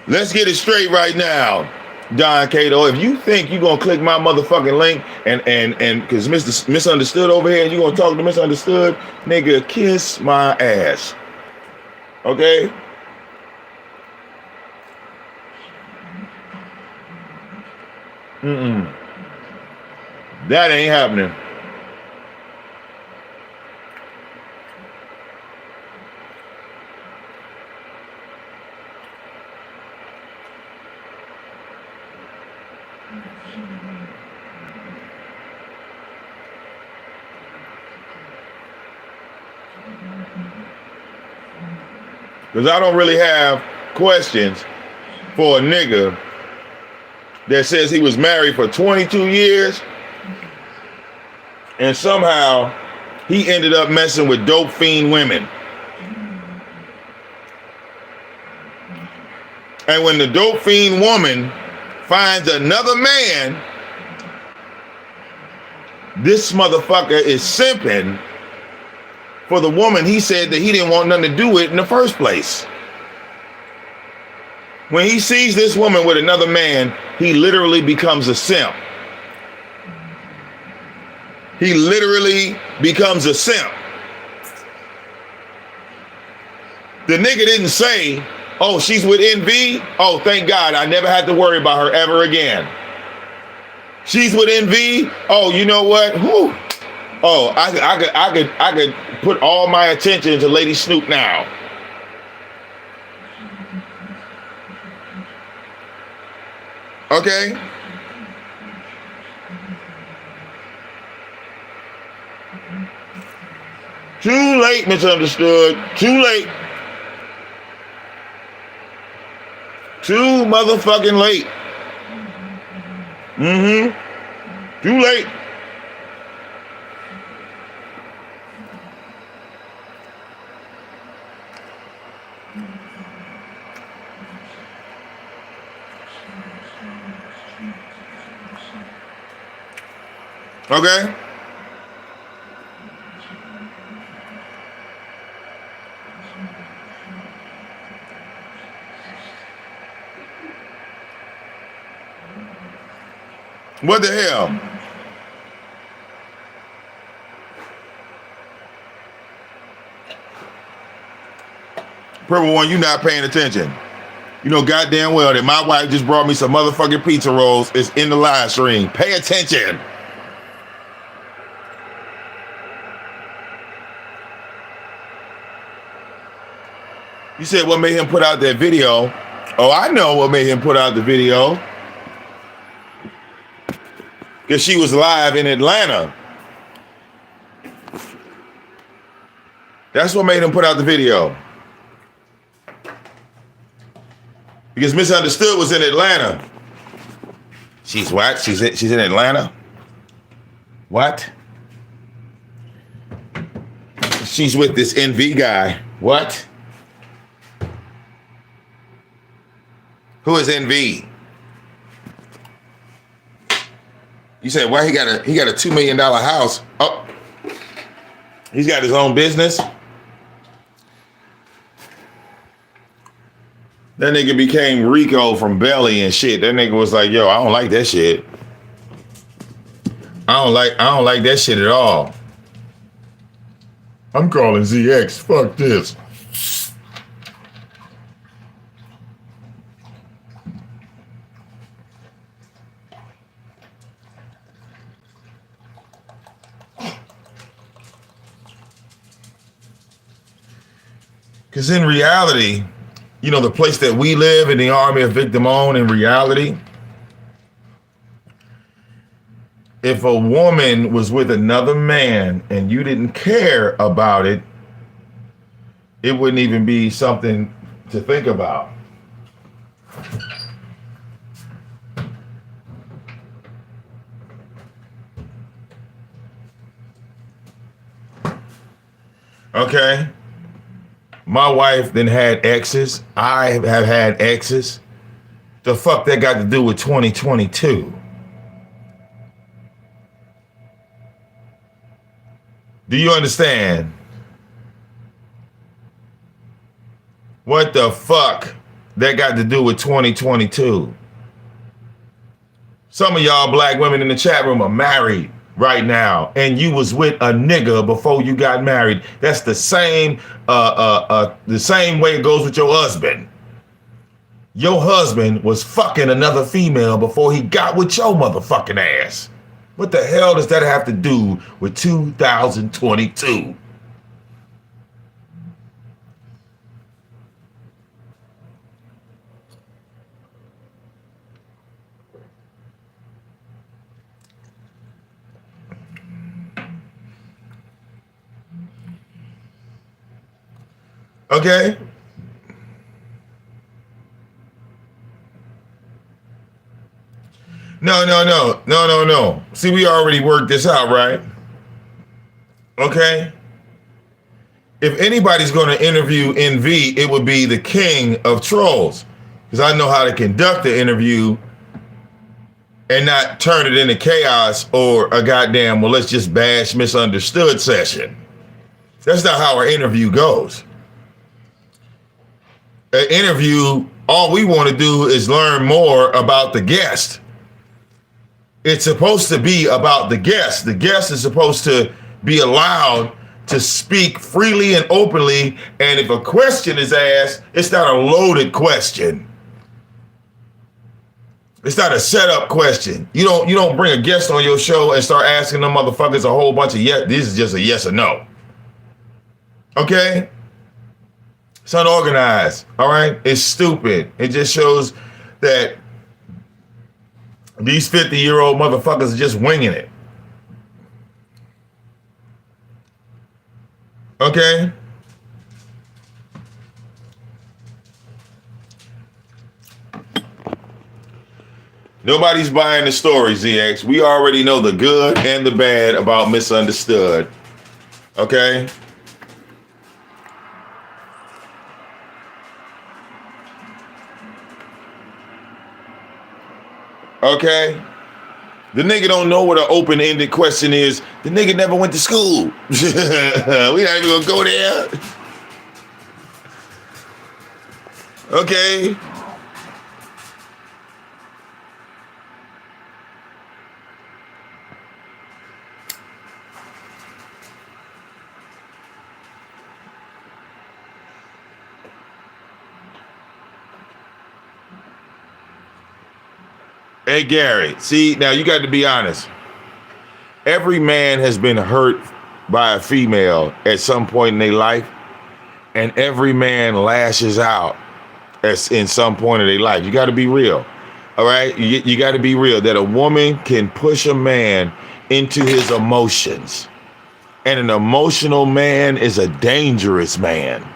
A: Let's get it straight right now, Don Cato. If you think you're gonna click my motherfucking link and because Mr. Misunderstood over here and you're gonna talk to Misunderstood, nigga, kiss my ass. Okay? That ain't happening. Because I don't really have questions for a nigga that says he was married for 22 years and somehow he ended up messing with dope fiend women. And when the dope fiend woman finds another man, this motherfucker is simping for the woman he said that he didn't want nothing to do with in the first place. When he sees this woman with another man, he literally becomes a simp. He literally becomes a simp. The nigga didn't say, oh, she's with NV? Oh, thank God, I never had to worry about her ever again. She's with NV? Oh, you know what? Whew. Oh, I could put all my attention into Lady Snoop now. Okay? Too late, Misunderstood. Too late. Too motherfucking late. Too late. Okay? What the hell? Purple One, you not paying attention. You know goddamn well that my wife just brought me some motherfucking pizza rolls. It's in the live stream. Pay attention. You said what made him put out that video. Oh, I know what made him put out the video. Because she was live in Atlanta. That's what made him put out the video. Because Misunderstood was in Atlanta. She's what? She's in Atlanta? What? She's with this NV guy. What? Who is NV? You said, why he got a $2 million house? Oh, he's got his own business. That nigga became Rico from Belly and shit. That nigga was like, yo, I don't like that shit. I don't like that shit at all. I'm calling ZX. Fuck this. Because in reality, you know, the place that we live in the army of VicDamoane, in reality, if a woman was with another man and you didn't care about it, it wouldn't even be something to think about. Okay? My wife then had exes. I have had exes. The fuck that got to do with 2022? Do you understand? What the fuck that got to do with 2022? Some of y'all black women in the chat room are married right now, and you was with a nigga before you got married. That's the same way it goes with your husband. Your husband was fucking another female before he got with your motherfucking ass. What the hell does that have to do with 2022? Okay? No. See, we already worked this out, right? Okay? If anybody's going to interview NV, it would be the king of trolls. Because I know how to conduct the interview and not turn it into chaos or a goddamn, well, let's just bash Misunderstood session. That's not how our interview goes. An interview, all we want to do is learn more about the guest. It's supposed to be about the guest. The guest is supposed to be allowed to speak freely and openly. And if a question is asked, it's not a loaded question. It's not a setup question. You don't bring a guest on your show and start asking them motherfuckers a whole bunch of yes. This is just a yes or no. Okay? It's unorganized. All right? It's stupid. It just shows that these 50-year-old motherfuckers are just winging it. Okay? Nobody's buying the story, ZX. We already know the good and the bad about Misunderstood. Okay? Okay? The nigga don't know what an open-ended question is. The nigga never went to school. We not even gonna go there. Okay. Hey, Gary, see, now you got to be honest. Every man has been hurt by a female at some point in their life, and every man lashes out in some point of their life. You got to be real, all right? You got to be real that a woman can push a man into his emotions, and an emotional man is a dangerous man.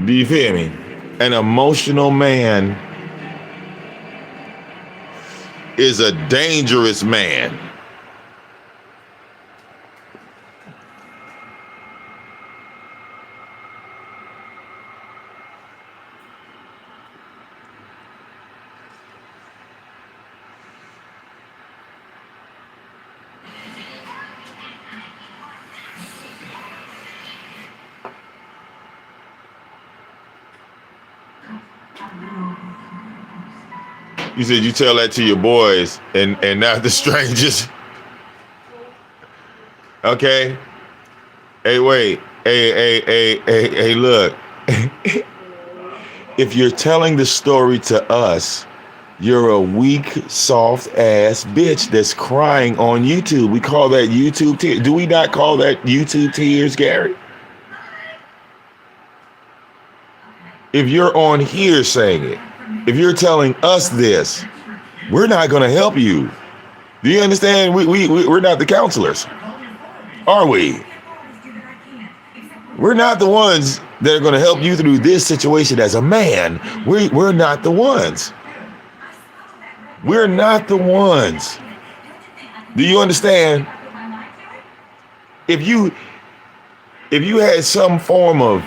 A: Do you feel me? An emotional man is a dangerous man. You said you tell that to your boys and not the strangers. Okay. Hey, wait. Hey, look. If you're telling the story to us, you're a weak, soft ass bitch that's crying on YouTube. We call that YouTube tears. Do we not call that YouTube tears, Gary? If you're on here saying it, if you're telling us this, we're not going to help you. Do you understand? We're not the counselors, are we? We're not the ones that are going to help you through this situation as a man. We're not the ones. We're not the ones. Do you understand? If you had some form of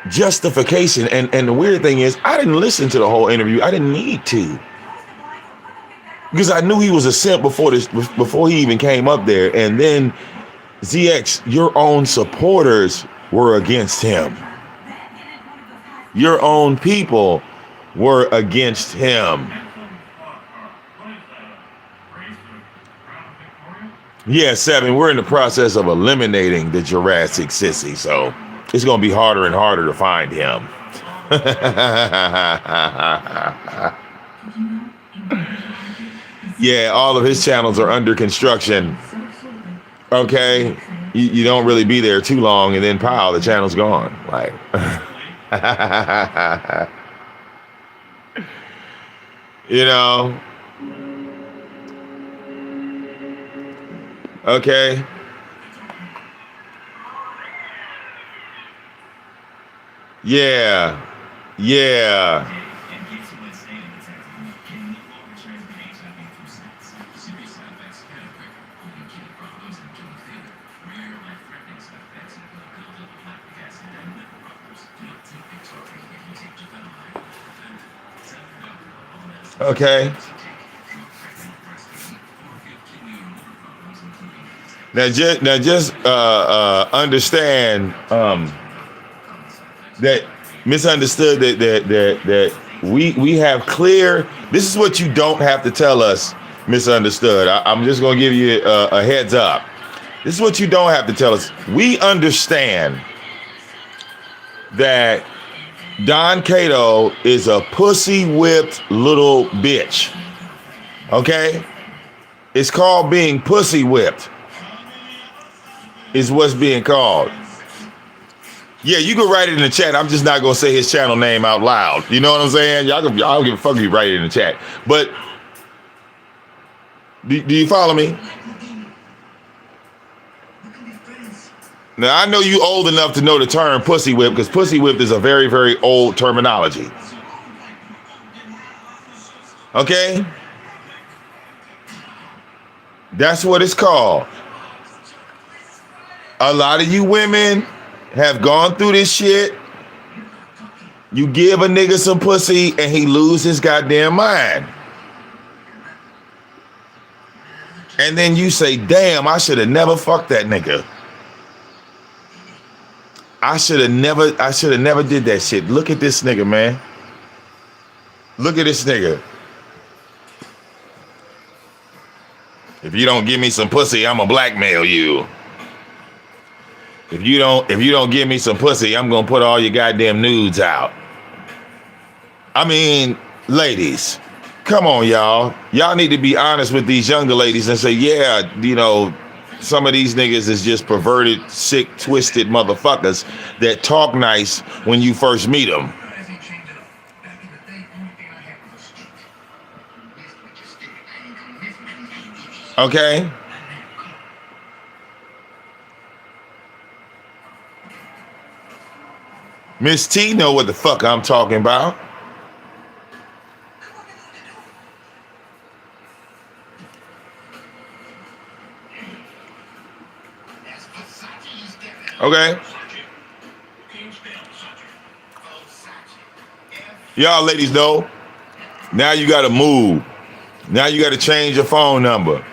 A: justification, and the weird thing is, I didn't listen to the whole interview. I didn't need to, because I knew he was a simp before he even came up there. And then ZX, your own supporters were against him. Your own people were against him. Yeah, 7, we're in the process of eliminating the Jurassic sissy, so it's going to be harder and harder to find him. Yeah, all of his channels are under construction. Okay, you don't really be there too long, and then pow, the channel's gone. Like, you know. Okay. Yeah. Okay. Now just understand that misunderstood that we have clear. This is what you don't have to tell us. Misunderstood. I'm just gonna give you a heads up. This is what you don't have to tell us. We understand that Don Cato is a pussy whipped little bitch. Okay? It's called being pussy whipped. Is what's being called. Yeah, you can write it in the chat. I'm just not gonna say his channel name out loud. You know what I'm saying? Y'all don't give a fuck if you write it in the chat. But do you follow me? Now, I know you old enough to know the term pussy whip, because pussy whip is a very, very old terminology. Okay? That's what it's called. A lot of you women have gone through this shit. You give a nigga some pussy and he lose his goddamn mind. And then you say, damn, I should have never fucked that nigga. I should have never did that shit. Look at this nigga, man. Look at this nigga. If you don't give me some pussy, I'ma blackmail you. If you don't give me some pussy, I'm gonna put all your goddamn nudes out. I mean, ladies, come on, y'all. Y'all need to be honest with these younger ladies and say, yeah, you know, some of these niggas is just perverted, sick, twisted motherfuckers that talk nice when you first meet them. Okay? Miss T know what the fuck I'm talking about. Okay? Y'all ladies know, now you gotta move. Now you gotta change your phone number.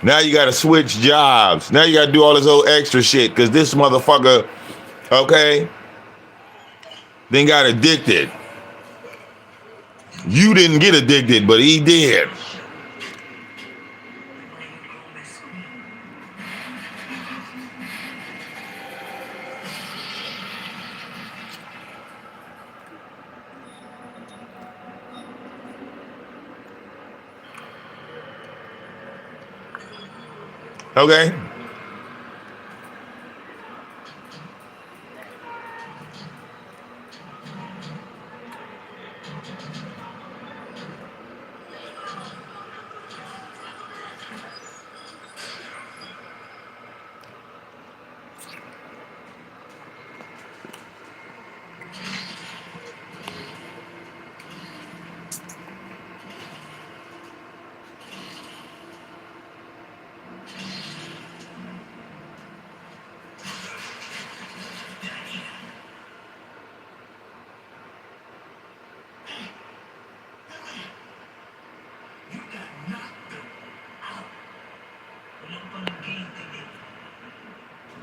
A: Now you gotta switch jobs. Now you gotta do all this old extra shit because this motherfucker, okay, then got addicted. You didn't get addicted, but he did. Okay?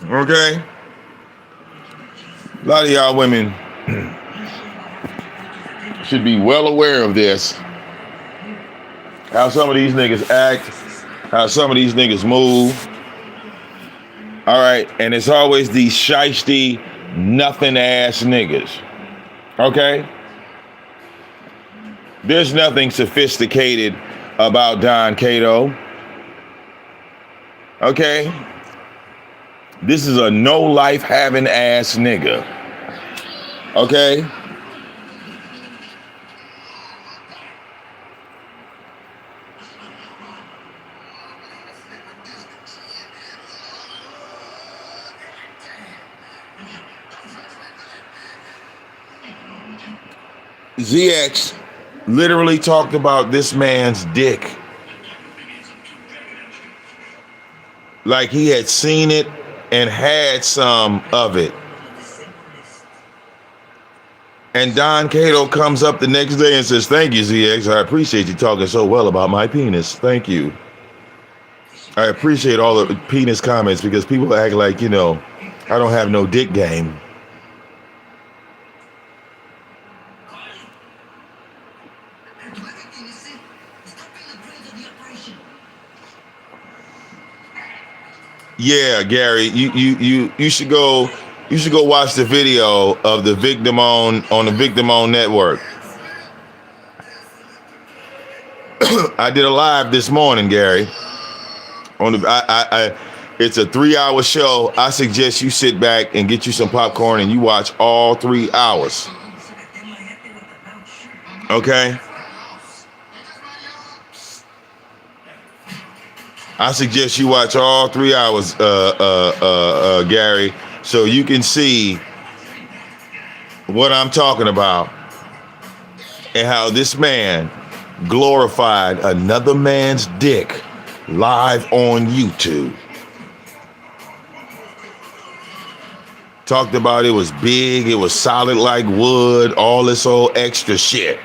A: Okay? A lot of y'all women should be well aware of this. How some of these niggas act, how some of these niggas move. All right, and it's always these shiesty, nothing ass niggas. Okay? There's nothing sophisticated about Don Cato. Okay? This is a no life having ass nigga. Okay? ZX literally talked about this man's dick like he had seen it and had some of it. And Don Cato comes up the next day and says, thank you, ZX. I appreciate you talking so well about my penis. Thank you. I appreciate all the penis comments because people act like, you know, I don't have no dick game. Yeah, Gary, you should go watch the video of the VicDamoane on the VicDamoane network. I did a live this morning, Gary. On the it's a 3-hour show. I suggest you sit back and get you some popcorn and you watch all 3 hours. Okay? I suggest you watch all 3 hours, Gary, so you can see what I'm talking about and how this man glorified another man's dick live on YouTube. Talked about it was big, it was solid like wood, all this old extra shit.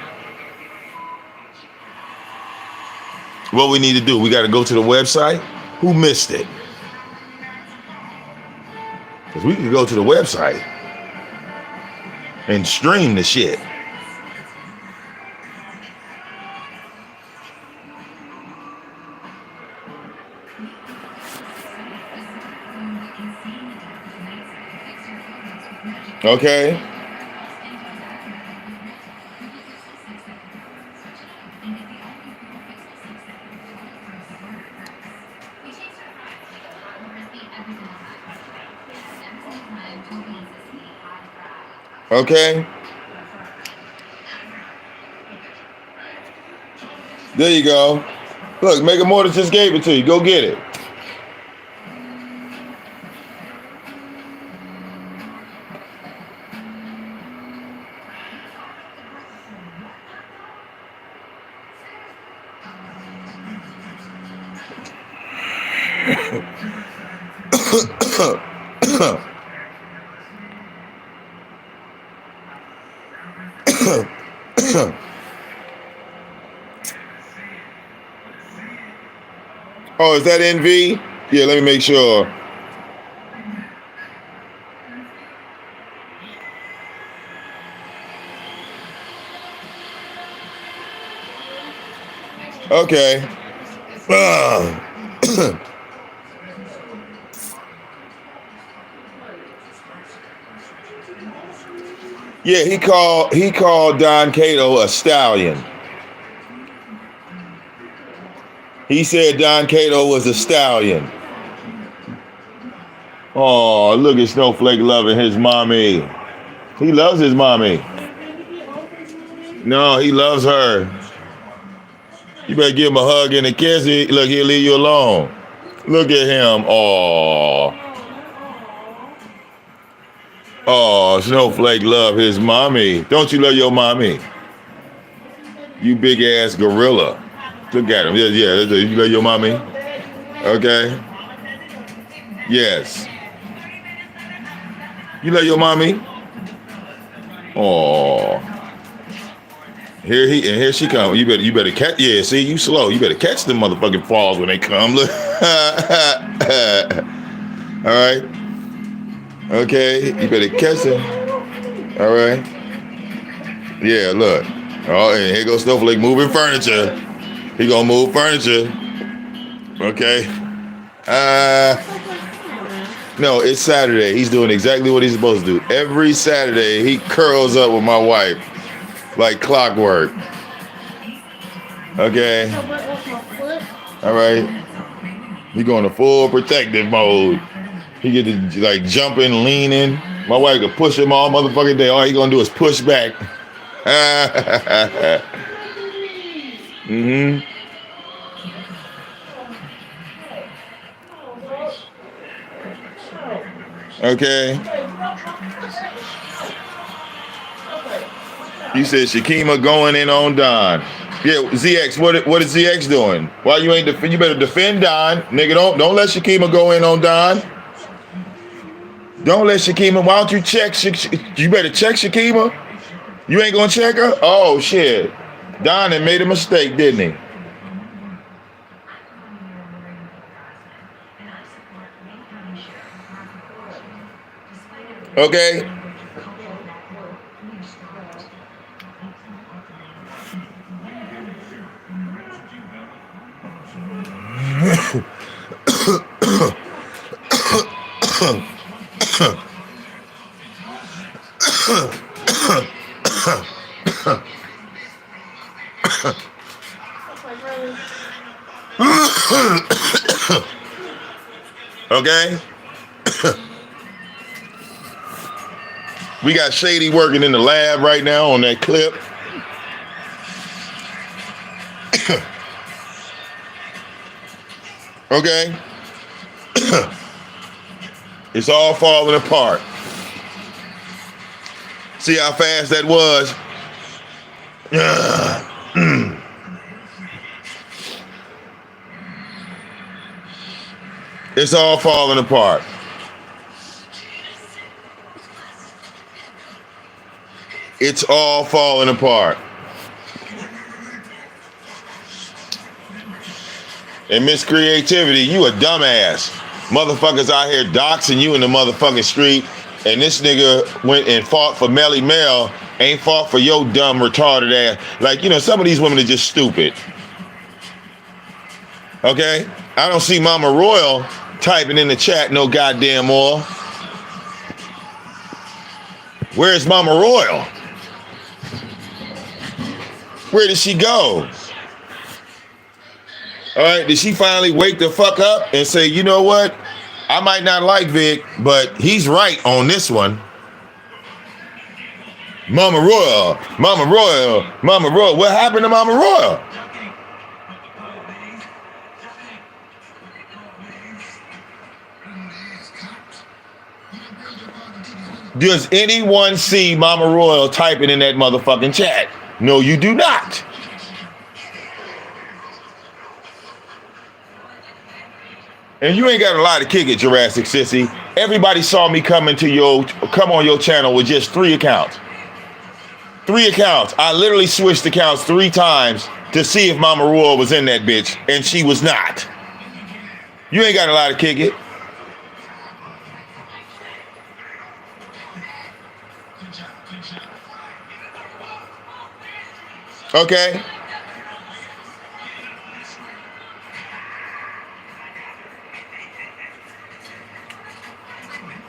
A: What we need to do, we got to go to the website. Who missed it? Because we could go to the website and stream the shit. Okay. Okay. There you go. Look, Mega Mortis just gave it to you. Go get it. Oh, is that NV? Yeah, let me make sure. Okay. Yeah, he called Don Cato a stallion. He said Don Cato was a stallion. Oh, look at Snowflake loving his mommy. He loves his mommy. No, he loves her. You better give him a hug and a kiss. Look, he'll leave you alone. Look at him. Oh. Oh, Snowflake love his mommy. Don't you love your mommy? You big ass gorilla. Look at him. Yeah, you love your mommy? Okay. Yes. You love your mommy? Oh. Here she comes. You better catch. Yeah, see, you slow. You better catch them motherfucking falls when they come. Look. All right. Okay. You better catch them. All right. Yeah. Look. Oh, and here goes Snowflake moving furniture. He gonna move furniture. Okay. No, it's Saturday. He's doing exactly what he's supposed to do. Every Saturday, he curls up with my wife like clockwork. Okay. All right. He going to full protective mode. He get to like jumping, leaning. My wife could push him all motherfucking day. All he gonna do is push back. Mm-hmm. Okay. You said Shakima going in on Don. Yeah, ZX. What is ZX doing? Why you ain't defend? You better defend Don, nigga. Don't let Shakima go in on Don. Don't let Shakima. Why don't you check? You better check Shakima. You ain't gonna check her? Oh shit. Don had made a mistake, didn't he? Okay. Okay. We got Shady working in the lab right now on that clip. Okay. It's all falling apart. See how fast that was? It's all falling apart. It's all falling apart. And Miss Creativity, you a dumbass. Motherfuckers out here doxing you in the motherfucking street, and this nigga went and fought for Melly Mel, ain't fought for your dumb, retarded ass. Like, you know, some of these women are just stupid. Okay? I don't see Mama Royal typing in the chat no goddamn more. Where's Mama Royal? Where did she go? All right, did she finally wake the fuck up and say, you know what? I might not like Vic, but he's right on this one. Mama Royal, Mama Royal, Mama Royal. What happened to Mama Royal? Does anyone see Mama Royal typing in that motherfucking chat? No, you do not. And you ain't got a lot to kick it, Jurassic Sissy. Everybody saw me come on your channel with just 3 accounts. 3 accounts. I literally switched accounts 3 times to see if Mama Royal was in that bitch, and she was not. You ain't got a lot to kick it. Okay?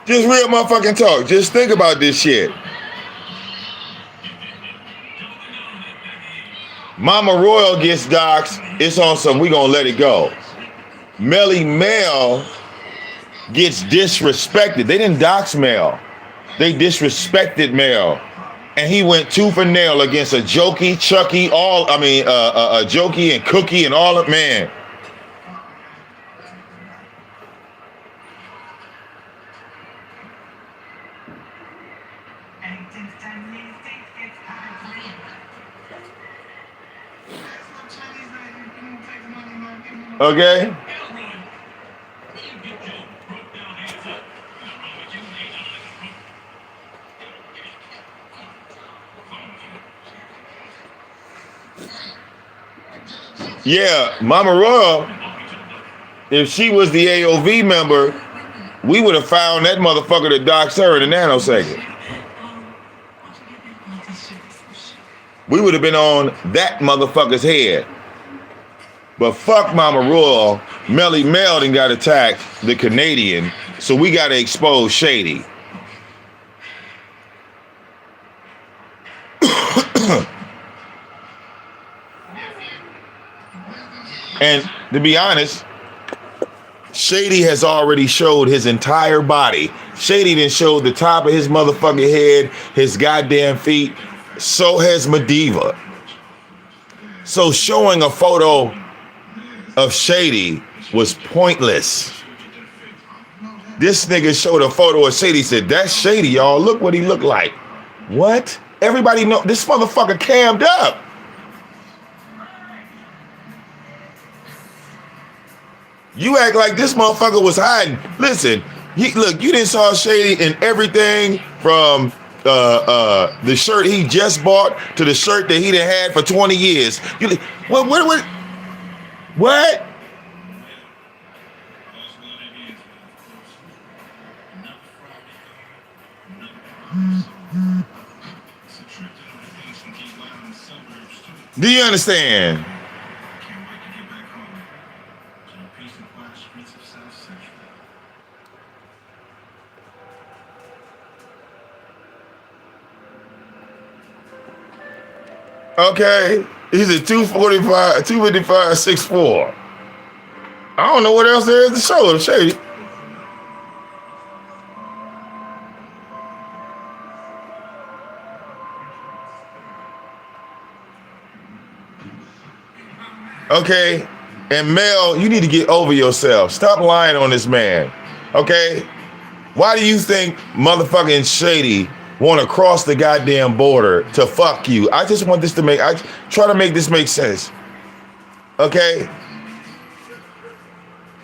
A: Just real motherfucking talk. Just think about this shit. Mama Royal gets doxxed. It's on some, we gonna let it go. Melly Mel gets disrespected. They didn't dox Mel. They disrespected Mel. And he went tooth and nail against a Jokey, Chucky, a Jokey and Cookie and all of, man. Okay? Yeah, Mama Royal, if she was the AOV member, we would have found that motherfucker that doxed her in a nanosecond. We would have been on that motherfucker's head. But fuck Mama Royal, Melly Mel done got attacked, the Canadian, so we got to expose Shady. And to be honest, Shady has already showed his entire body. Shady done showed the top of his motherfucking head, his goddamn feet. So has Mediva. So showing a photo of Shady was pointless. This nigga showed a photo of Shady, said, that's Shady, y'all. Look what he looked like. What? Everybody know this motherfucker cammed up. You act like this motherfucker was hiding. Listen, look, you didn't saw Shady in everything from the shirt he just bought to the shirt that he done had for 20 years. What? Do you understand? Okay, he's a 245, 255, 6'4". I don't know what else there is to show him, Shady. Okay, and Mel, you need to get over yourself. Stop lying on this man, okay? Why do you think motherfucking Shady want to cross the goddamn border to fuck you? I just want this to I try to make this make sense, okay?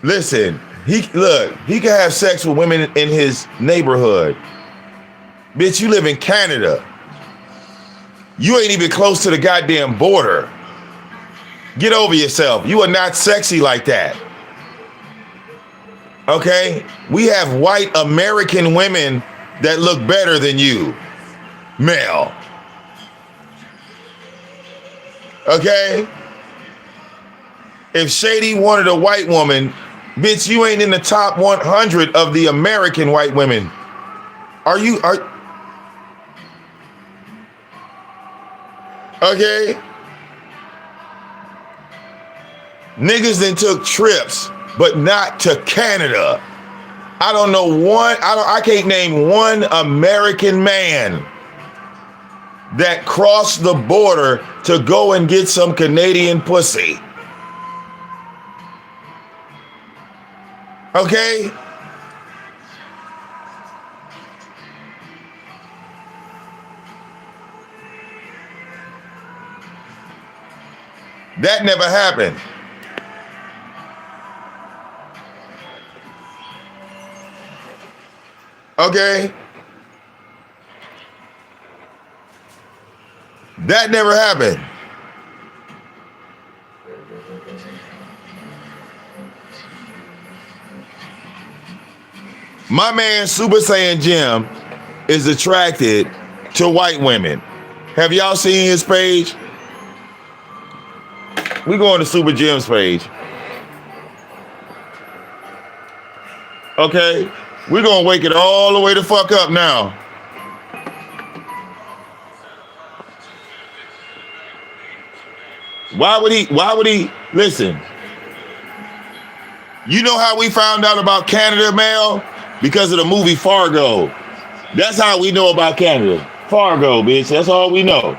A: Listen, he can have sex with women in his neighborhood. Bitch, you live in Canada. You ain't even close to the goddamn border. Get over yourself. You are not sexy like that. Okay? We have white American women that look better than you, male. Okay? If Shady wanted a white woman, bitch, you ain't in the top 100 of the American white women. Okay? Niggas then took trips, but not to Canada. I don't know I can't name one American man that crossed the border to go and get some Canadian pussy. Okay? That never happened. Okay? That never happened. My man Super Saiyan Jim is attracted to white women. Have y'all seen his page? We go on to Super Jim's page. Okay? We're gonna wake it all the way the fuck up now. Why would he, listen, you know how we found out about Canada, Mel? Because of the movie Fargo. That's how we know about Canada. Fargo, bitch, that's all we know.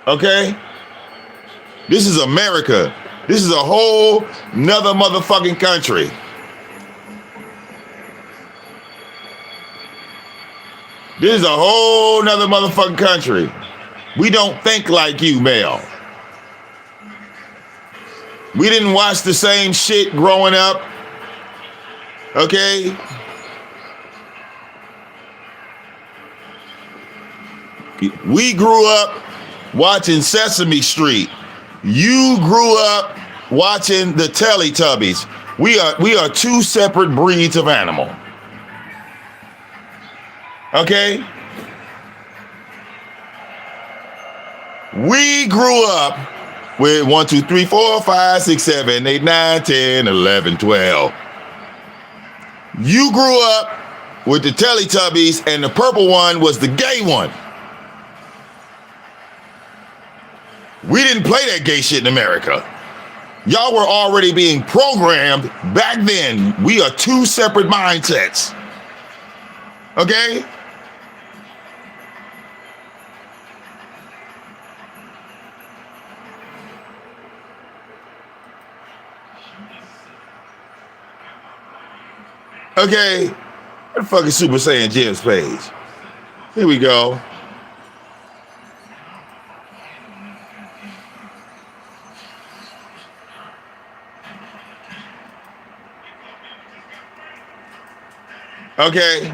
A: Okay? This is America. This is a whole nother motherfucking country. This is a whole nother motherfucking country. We don't think like you, Mel. We didn't watch the same shit growing up. Okay? We grew up watching Sesame Street. You grew up watching the Teletubbies. We are two separate breeds of animal. Okay? We grew up with 1, 2, 3, 4, 5, 6, 7, 8, 9, 10, 11, 12. You grew up with the Teletubbies, and the purple one was the gay one. We didn't play that gay shit in America. Y'all were already being programmed back then. We are two separate mindsets. Okay? Okay, what the fuck is Super Saiyan Jim's page? Here we go. Okay,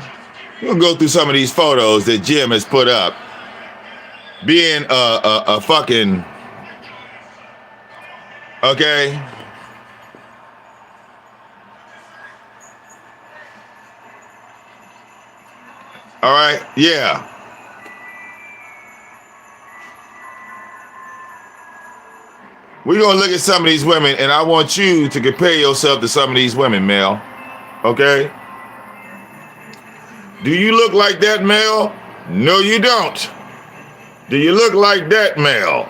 A: we'll go through some of these photos that Jim has put up. Being a fucking, okay. All right, yeah. We're gonna look at some of these women, and I want you to compare yourself to some of these women, Mel. Okay? Do you look like that, Mel? No, you don't. Do you look like that, Mel?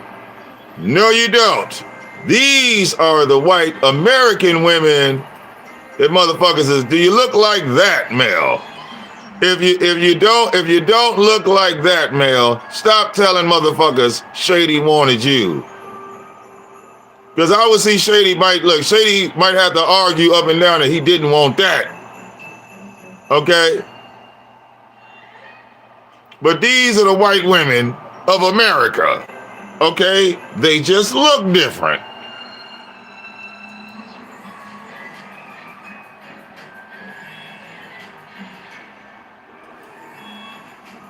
A: No, you don't. These are the white American women that motherfuckers is. Do you look like that, Mel? If you don't look like that, Mel, stop telling motherfuckers Shady wanted you. Because I would see Shady might have to argue up and down that he didn't want that. Okay? But these are the white women of America. Okay? They just look different.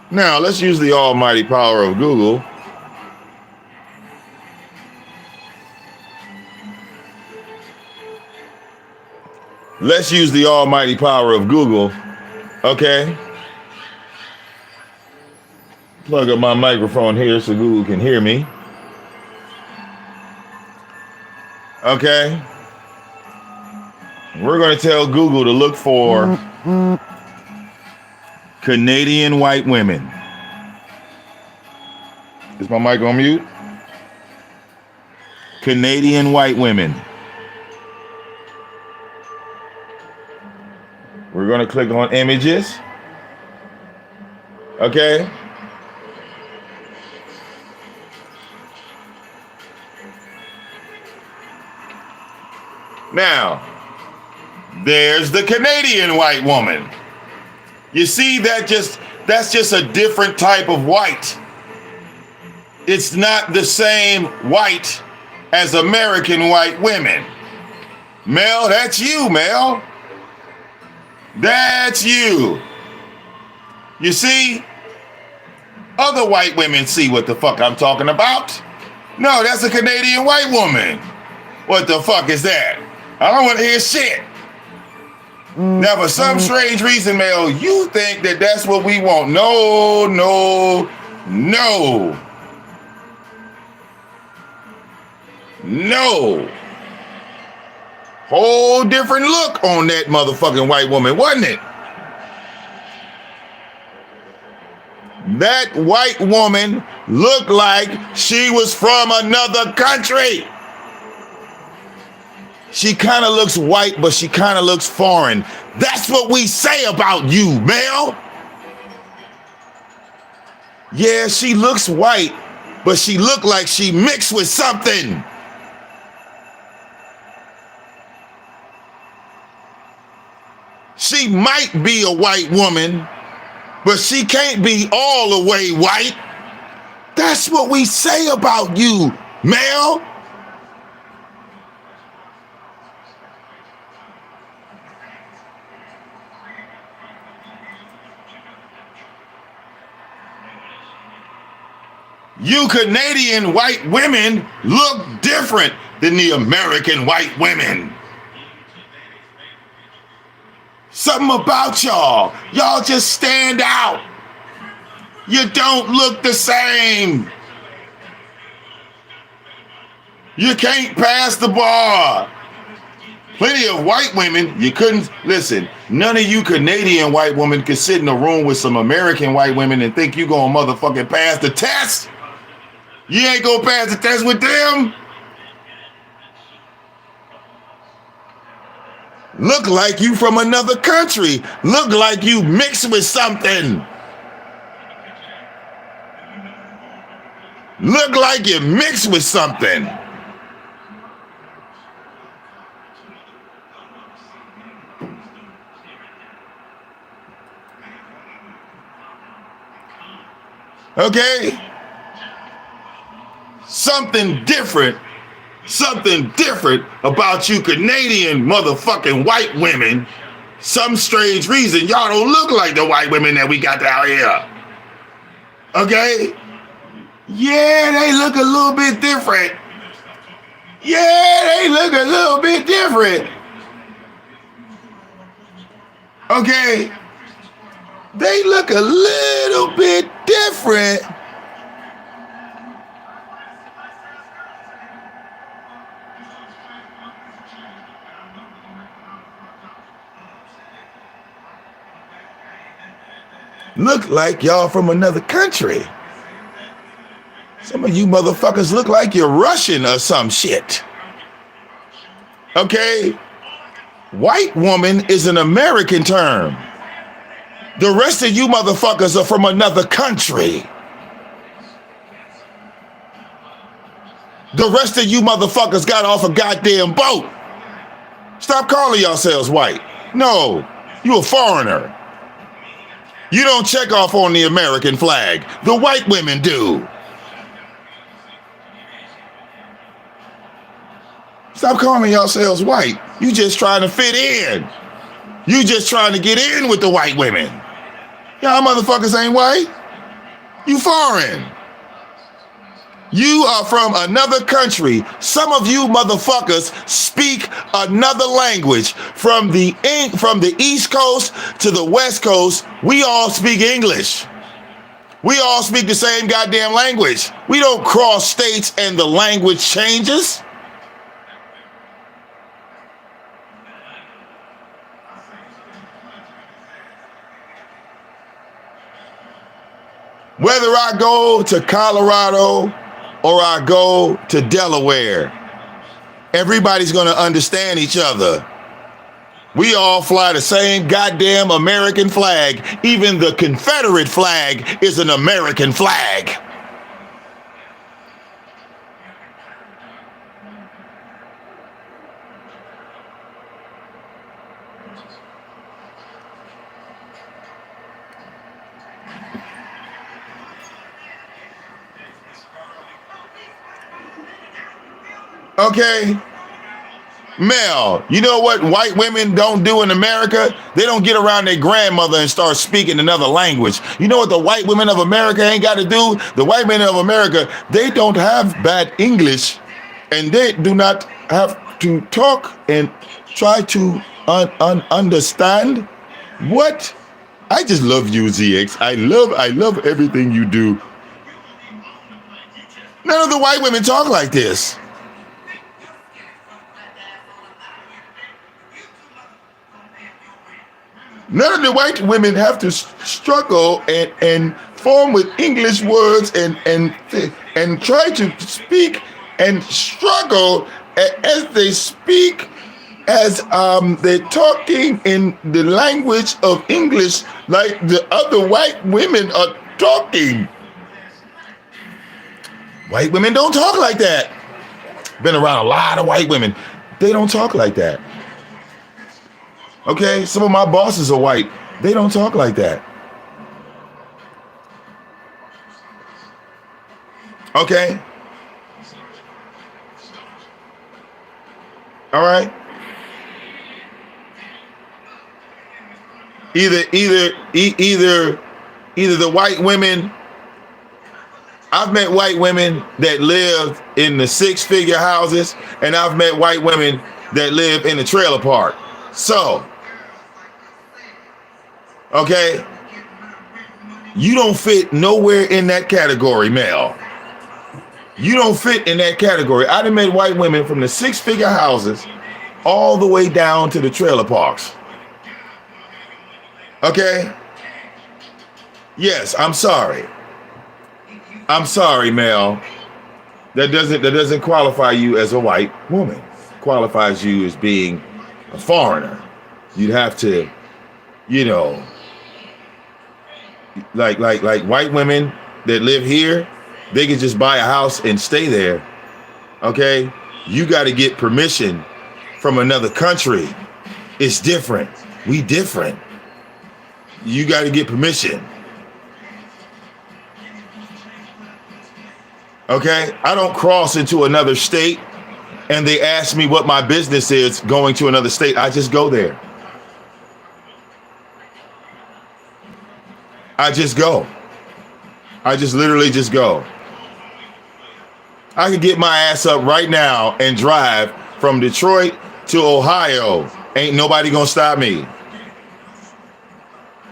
A: Now, let's use the almighty power of Google Let's use the almighty power of Google, okay? Plug up my microphone here so Google can hear me. Okay? We're going to tell Google to look for Canadian white women. Is my mic on mute? Canadian white women. We're going to click on images. Okay? Now, there's the Canadian white woman. You see, that's just a different type of white. It's not the same white as American white women. Mel, that's you, Mel. That's you. You see? Other white women see what the fuck I'm talking about. No, that's a Canadian white woman. What the fuck is that? I don't want to hear shit. Now, for some strange reason, Mel, you think that that's what we want. No, no, no. No. Whole different look on that motherfucking white woman, wasn't it? That white woman looked like she was from another country. She kind of looks white, but she kind of looks foreign. That's what we say about you, Mel. Yeah, she looks white, but she looked like she mixed with something. She might be a white woman, but she can't be all the way white. That's what we say about you, Mel. You Canadian white women look different than the American white women. Something about y'all. Y'all just stand out. You don't look the same. You can't pass the bar. Plenty of white women, you couldn't, listen, none of you Canadian white women could sit in a room with some American white women and think you gonna motherfucking pass the test. You ain't gonna pass the test with them. Look like you from another country. Look like you mixed with something. Look like you mixed with something. Okay? Something different about you Canadian motherfucking white women. Some strange reason y'all don't look like the white women that we got out here. Okay? Yeah, they look a little bit different. Yeah, they look a little bit different. Okay? They look a little bit different. Look like y'all from another country. Some of you motherfuckers look like you're Russian or some shit. Okay? White woman is an American term. The rest of you motherfuckers are from another country. The rest of you motherfuckers got off a goddamn boat. Stop calling yourselves white. No, you a foreigner. You don't check off on the American flag. The white women do. Stop calling yourselves white. You just trying to fit in. You just trying to get in with the white women. Y'all motherfuckers ain't white. You foreign. You are from another country. Some of you motherfuckers speak another language. From the East Coast to the West Coast, we all speak English. We all speak the same goddamn language. We don't cross states and the language changes. Whether I go to Colorado or I go to Delaware, everybody's going to understand each other. We all fly the same goddamn American flag. Even the Confederate flag is an American flag. Okay? Mel, you know what white women don't do in America? They don't get around their grandmother and start speaking another language. You know what the white women of America ain't got to do? The white men of America, they don't have bad English, and they do not have to talk and try to understand. What? I just love you, ZX. I love everything you do. None of the white women talk like this. None of the white women have to struggle and form with English words and try to speak and struggle as they speak, as they're talking in the language of English like the other white women are talking. White women don't talk like that. Been around a lot of white women. They don't talk like that. Okay, some of my bosses are white. They don't talk like that. Okay. All right. Either the white women. I've met white women that live in the six-figure houses, and I've met white women that live in the trailer park. So, okay, you don't fit nowhere in that category, Mel. You don't fit in that category. I done met white women from the six-figure houses all the way down to the trailer parks. Okay? Yes, I'm sorry. I'm sorry, Mel. That doesn't qualify you as a white woman. It qualifies you as being a foreigner. You'd have to, you know, like white women that live here, they can just buy a house and stay there. Okay? You got to get permission from another country. It's different. We different. You got to get permission. Okay? I don't cross into another state and they ask me what my business is going to another state. I just go there. I just go. I just literally just go. I could get my ass up right now and drive from Detroit to Ohio. Ain't nobody gonna stop me.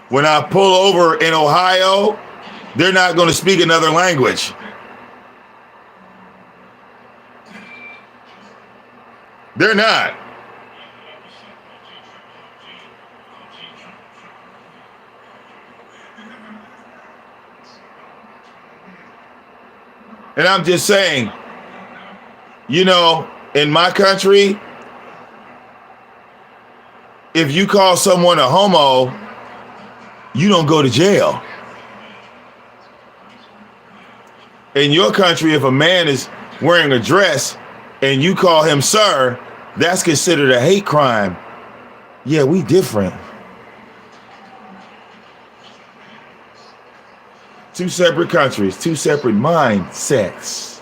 A: When I pull over in Ohio, they're not gonna speak another language. They're not. And I'm just saying, you know, in my country, if you call someone a homo, you don't go to jail. In your country, if a man is wearing a dress and you call him sir, that's considered a hate crime. Yeah, we different. Two separate countries, two separate mindsets.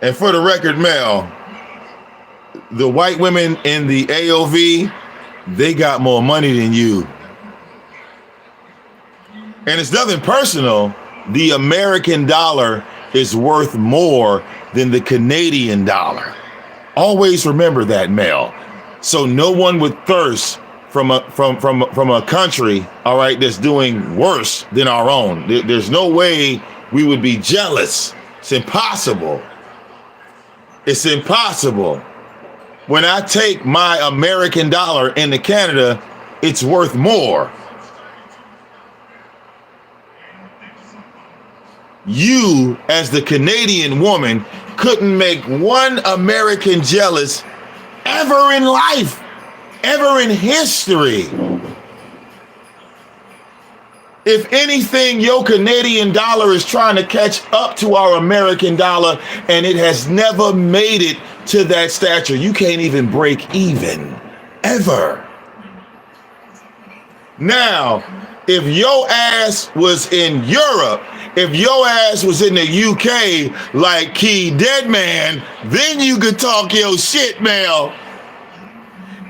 A: And for the record, Mel, the white women in the AOV, they got more money than you. And it's nothing personal. The American dollar is worth more than the Canadian dollar. Always remember that, Mel. So no one would thirst from a country, all right, that's doing worse than our own. There's no way we would be jealous. It's impossible. It's impossible. When I take my American dollar into Canada, it's worth more. You, as the Canadian woman, couldn't make one American jealous ever in life, ever in history. If anything, your Canadian dollar is trying to catch up to our American dollar, and it has never made it to that stature. You can't even break even, ever. Now, if your ass was in Europe, if your ass was in the UK like Key Deadman, then you could talk your shit, Mel.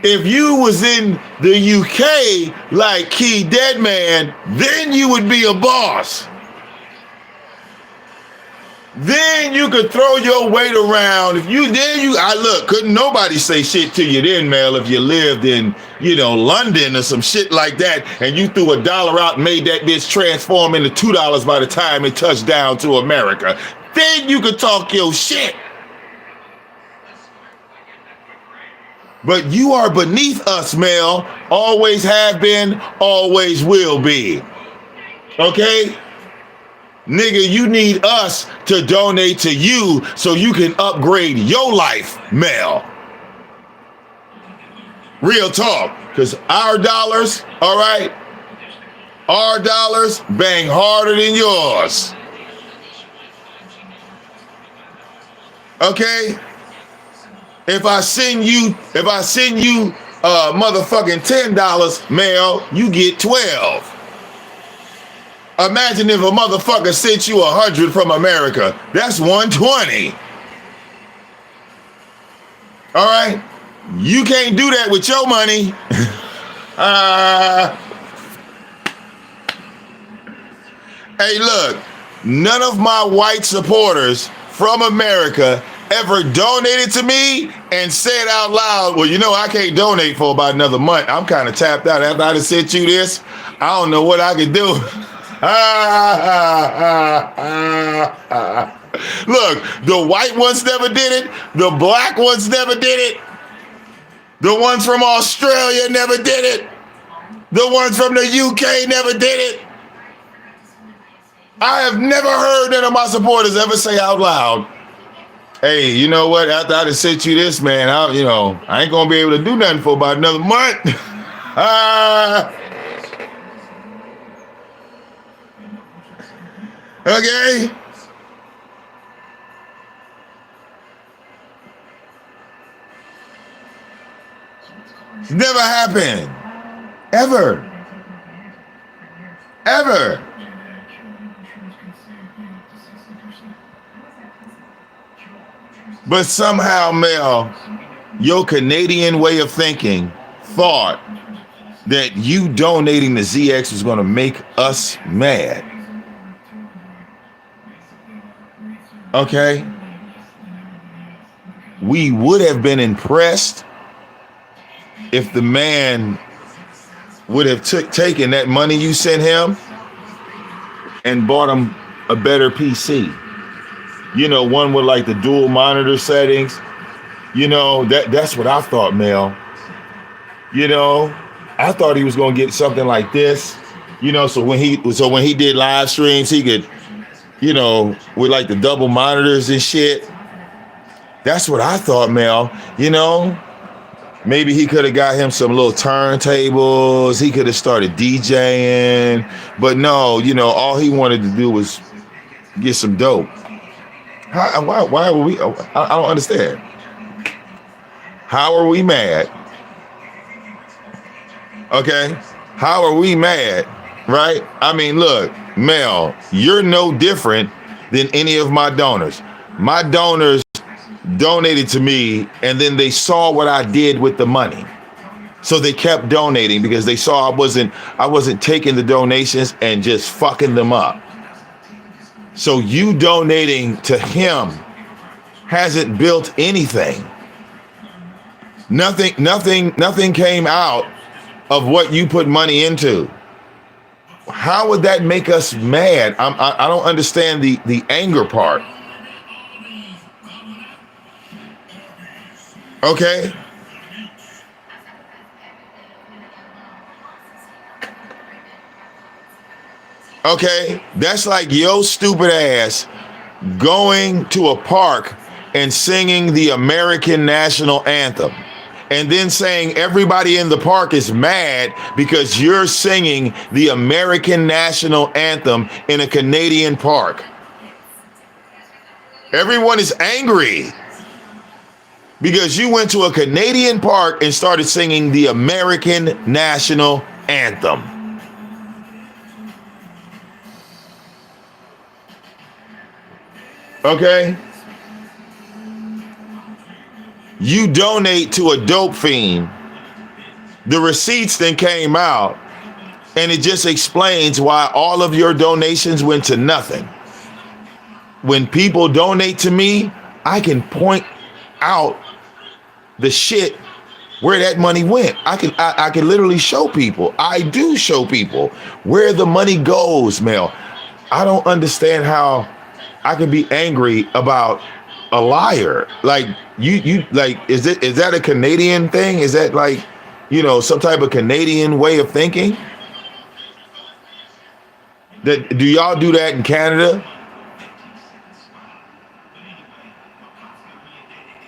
A: If you was in the UK like Key Deadman, then you would be a boss. Then you could throw your weight around. If you did, couldn't nobody say shit to you then, Mel, if you lived in, London or some shit like that, and you threw $1 out and made that bitch transform into $2 by the time it touched down to America. Then you could talk your shit. But you are beneath us, Mel. Always have been, always will be. Okay? Nigga, you need us to donate to you so you can upgrade your life, Mel. Real talk. Because our dollars, all right, our dollars bang harder than yours. Okay? If I send you motherfucking $10, Mel, you get 12. Imagine if a motherfucker sent you 100 from America. That's 120. All right? You can't do that with your money. Hey, look, none of my white supporters from America ever donated to me and said out loud, well, I can't donate for about another month. I'm kind of tapped out. After I sent you this, I don't know what I can do. Look, the white ones never did it. The black ones never did it. The ones from Australia never did it. The ones from the UK never did it. I have never heard none of my supporters ever say out loud, hey, you know what? After I sent you this, man, I ain't gonna be able to do nothing for about another month. Okay? It's never happened. Ever. Ever. But somehow, Mel, your Canadian way of thinking thought that you donating to ZX was going to make us mad. Okay? We would have been impressed if the man would have taken that money you sent him and bought him a better PC. One with like the dual monitor settings. That's what I thought, Mel. I thought he was gonna get something like this. So when he did live streams, he could, with like the double monitors and shit. That's what I thought, Mel. Maybe he could have got him some little turntables. He could have started DJing. But no, all he wanted to do was get some dope. Why were we? I don't understand. How are we mad? Okay? How are we mad? Right? I mean, look, Mel, you're no different than any of my donors. My donors donated to me, and then they saw what I did with the money. So they kept donating because they saw I wasn't taking the donations and just fucking them up. So you donating to him hasn't built anything. Nothing came out of what you put money into. How would that make us mad? I don't understand the anger part. Okay. Okay, that's like yo stupid ass going to a park and singing the American national anthem and then saying everybody in the park is mad because you're singing the American national anthem in a Canadian park. Everyone is angry because you went to a Canadian park and started singing the American national anthem. Okay? You donate to a dope fiend. The receipts then came out, and it just explains why all of your donations went to nothing. When people donate to me, I can point out the shit where that money went. I can literally show people. I do show people where the money goes, Mel. I don't understand how I can be angry about a liar. Like you like, is that a Canadian thing? Is that like, some type of Canadian way of thinking? Do y'all do that in Canada?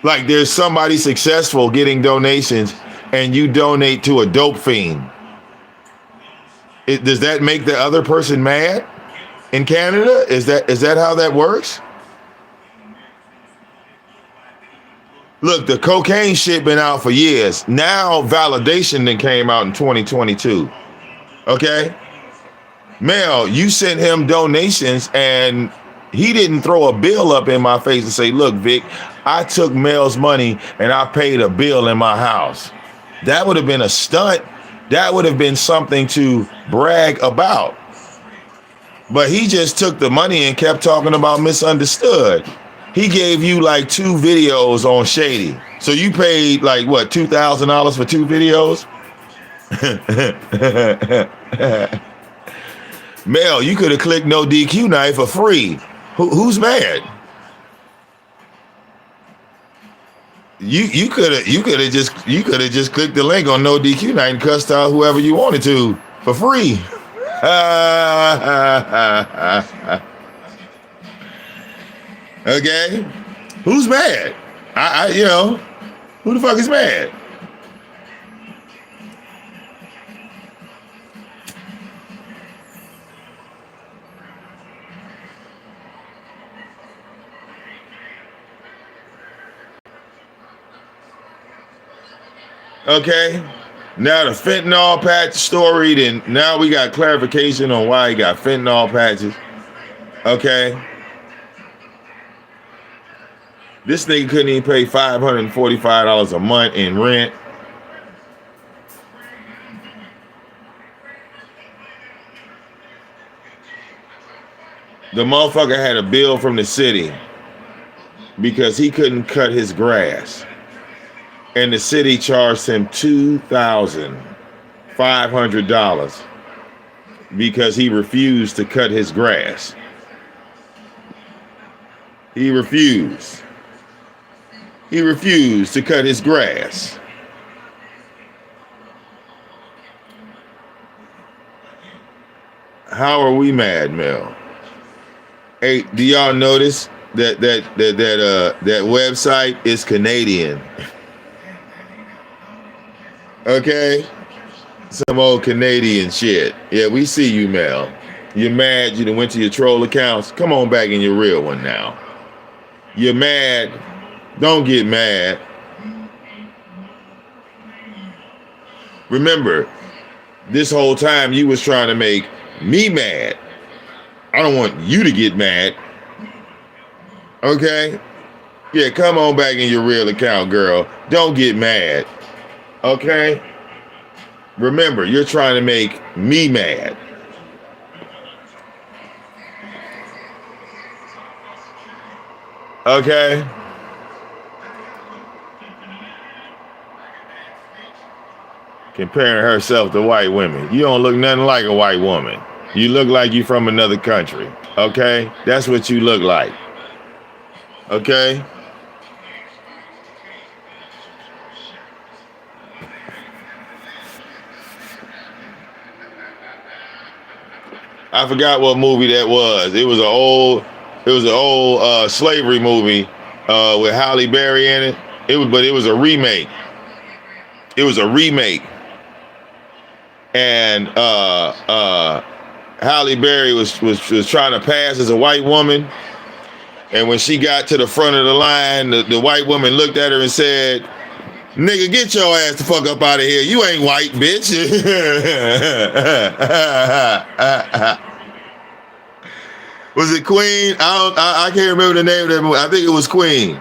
A: Like there's somebody successful getting donations and you donate to a dope fiend. Does that make the other person mad? In Canada, is that how that works? Look, the cocaine shit been out for years. Now validation then came out in 2022. Okay? Mel, you sent him donations and he didn't throw a bill up in my face and say, look, Vic, I took Mel's money and I paid a bill in my house. That would have been a stunt. That would have been something to brag about. But he just took the money and kept talking about misunderstood. He gave you like 2 videos on Shady. So you paid like what, $2,000 for 2 videos? Mel, you could have clicked no DQ night for free. Who's mad? You could have just clicked the link on no DQ night and cussed out whoever you wanted to for free. Okay, who's mad? Who the fuck is mad? Okay, now the fentanyl patch story, then now we got clarification on why he got fentanyl patches. Okay. This nigga couldn't even pay $545 a month in rent. The motherfucker had a bill from the city because he couldn't cut his grass. And the city charged him $2,500 because he refused to cut his grass. He refused to cut his grass. How are we mad, Mel? Hey, do y'all notice that website is Canadian? Okay? Some old Canadian shit. Yeah, we see you, Mel. You're mad you done went to your troll accounts. Come on back in your real one now. You're mad. Don't get mad. Remember, this whole time you was trying to make me mad. I don't want you to get mad. Okay? Yeah, come on back in your real account, girl. Don't get mad. Okay? Remember, you're trying to make me mad. Okay? Comparing herself to white women. You don't look nothing like a white woman. You look like you from another country. Okay? That's what you look like. Okay? I forgot what movie that was. It was an old slavery movie with Halle Berry in it. But it was a remake. It was a remake. And Halle Berry was trying to pass as a white woman. And when she got to the front of the line, the white woman looked at her and said, "Nigga, get your ass the fuck up out of here. You ain't white, bitch." Was it Queen? I can't remember the name of that movie. I think it was Queen.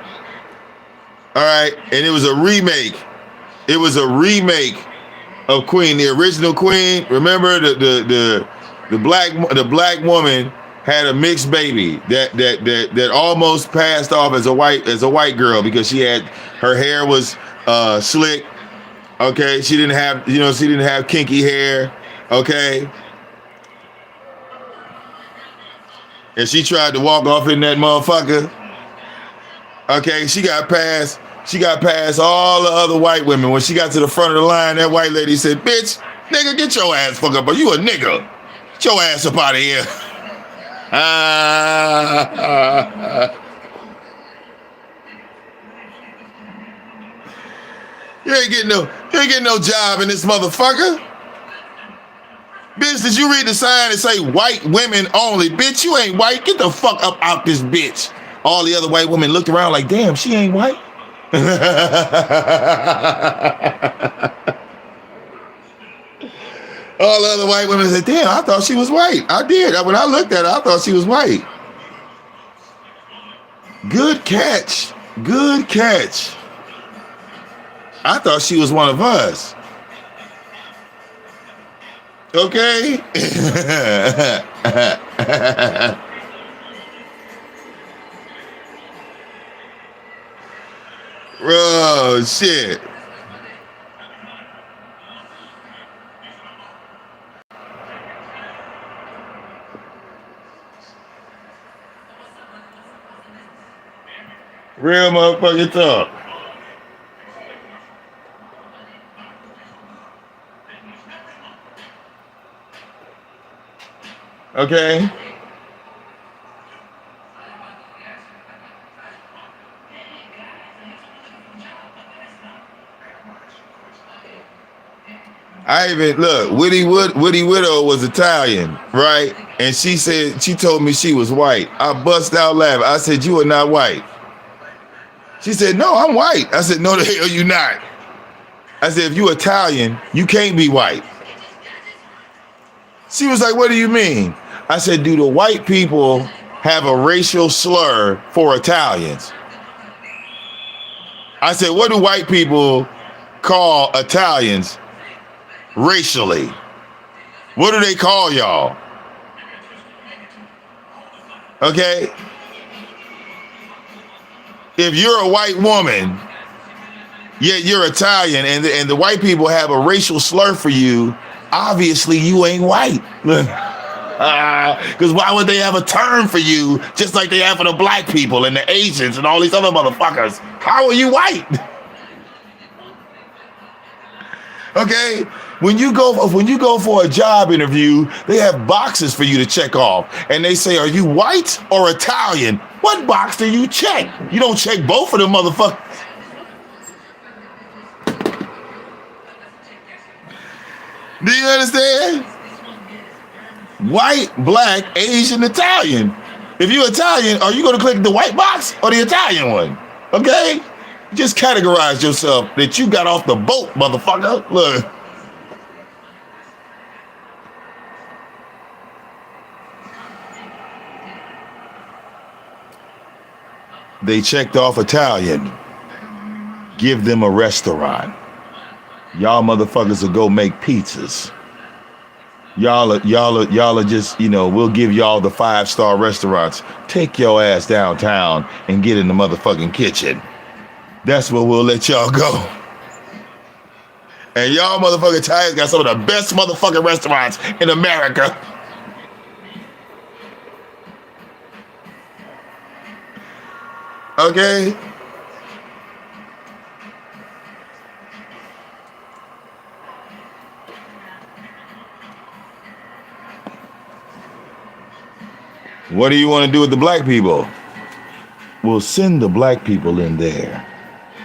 A: All right, and it was a remake. It was a remake of Queen, the original Queen. Remember the black woman had a mixed baby that almost passed off as a white girl because her hair was slick. Okay, she didn't have kinky hair. Okay. And she tried to walk off in that motherfucker. Okay, she got past all the other white women. When she got to the front of the line, that white lady said, "Bitch, nigga, get your ass fuck up. Are you a nigga? Get your ass up out of here." You ain't getting no job in this motherfucker. Bitch, did you read the sign that say white women only? Bitch, you ain't white. Get the fuck up out this bitch. All the other white women looked around like, damn, she ain't white. All the other white women said, damn, I thought she was white. I did. When I looked at her, I thought she was white. Good catch. Good catch. I thought she was one of us. Okay? Oh, shit. Real motherfucking talk. Okay? Woody Widow was Italian, right? And she told me she was white. I bust out laughing. I said, "You are not white." She said, "No, I'm white." I said, "No, the hell you not." I said, "If you Italian, you can't be white." She was like, "What do you mean?" I said, "Do the white people have a racial slur for Italians?" I said, "What do white people call Italians racially? What do they call y'all?" Okay? If you're a white woman, yet you're Italian, and the white people have a racial slur for you, obviously you ain't white. Because why would they have a term for you just like they have for the black people and the Asians and all these other motherfuckers? How are you white? Okay? When you go for a job interview, they have boxes for you to check off. And they say, "Are you white or Italian?" What box do you check? You don't check both of them motherfuckers. Do you understand? White, black, Asian, Italian. If you're Italian, are you going to click the white box or the Italian one? Okay? Just categorize yourself that you got off the boat, motherfucker. Look. They checked off Italian. Give them a restaurant. Y'all motherfuckers will go make pizzas. Y'all are just, we'll give y'all the 5-star restaurants. Take your ass downtown and get in the motherfucking kitchen. That's where we'll let y'all go. And y'all motherfucking Italians got some of the best motherfucking restaurants in America. Okay? What do you want to do with the black people? We'll send the black people in there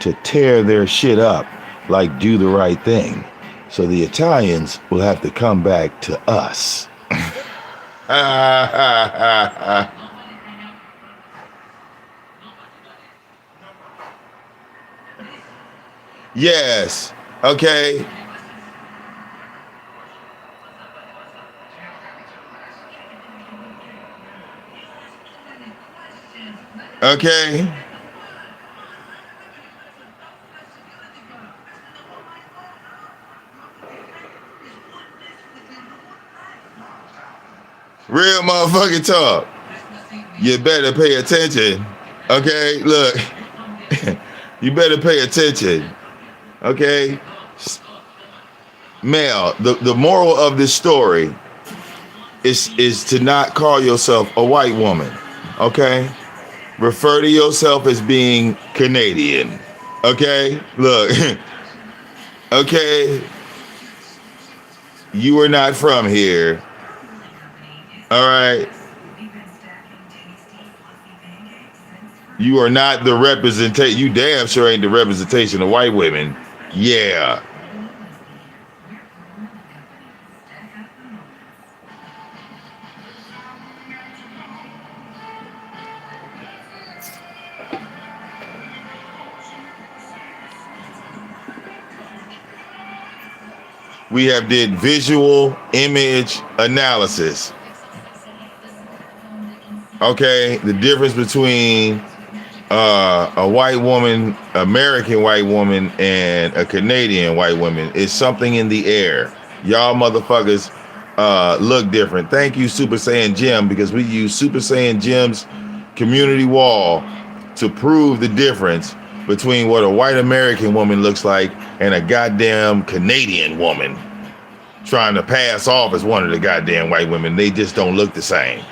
A: to tear their shit up, like do the right thing. So the Italians will have to come back to us. Yes. Okay. Okay. Real motherfucking talk. You better pay attention. Okay, look. You better pay attention. Okay? Mel, the moral of this story is to not call yourself a white woman. Okay? Refer to yourself as being Canadian. Okay? Look. Okay? You are not from here. All right? You are not the representation. You damn sure ain't the representation of white women. Yeah. We have did visual image analysis. Okay, the difference between a white woman, American white woman, and a Canadian white woman is something in the air. Y'all motherfuckers look different. Thank you, Super Saiyan Jim, because we use Super Saiyan Jim's community wall to prove the difference between what a white American woman looks like and a goddamn Canadian woman trying to pass off as one of the goddamn white women. They just don't look the same.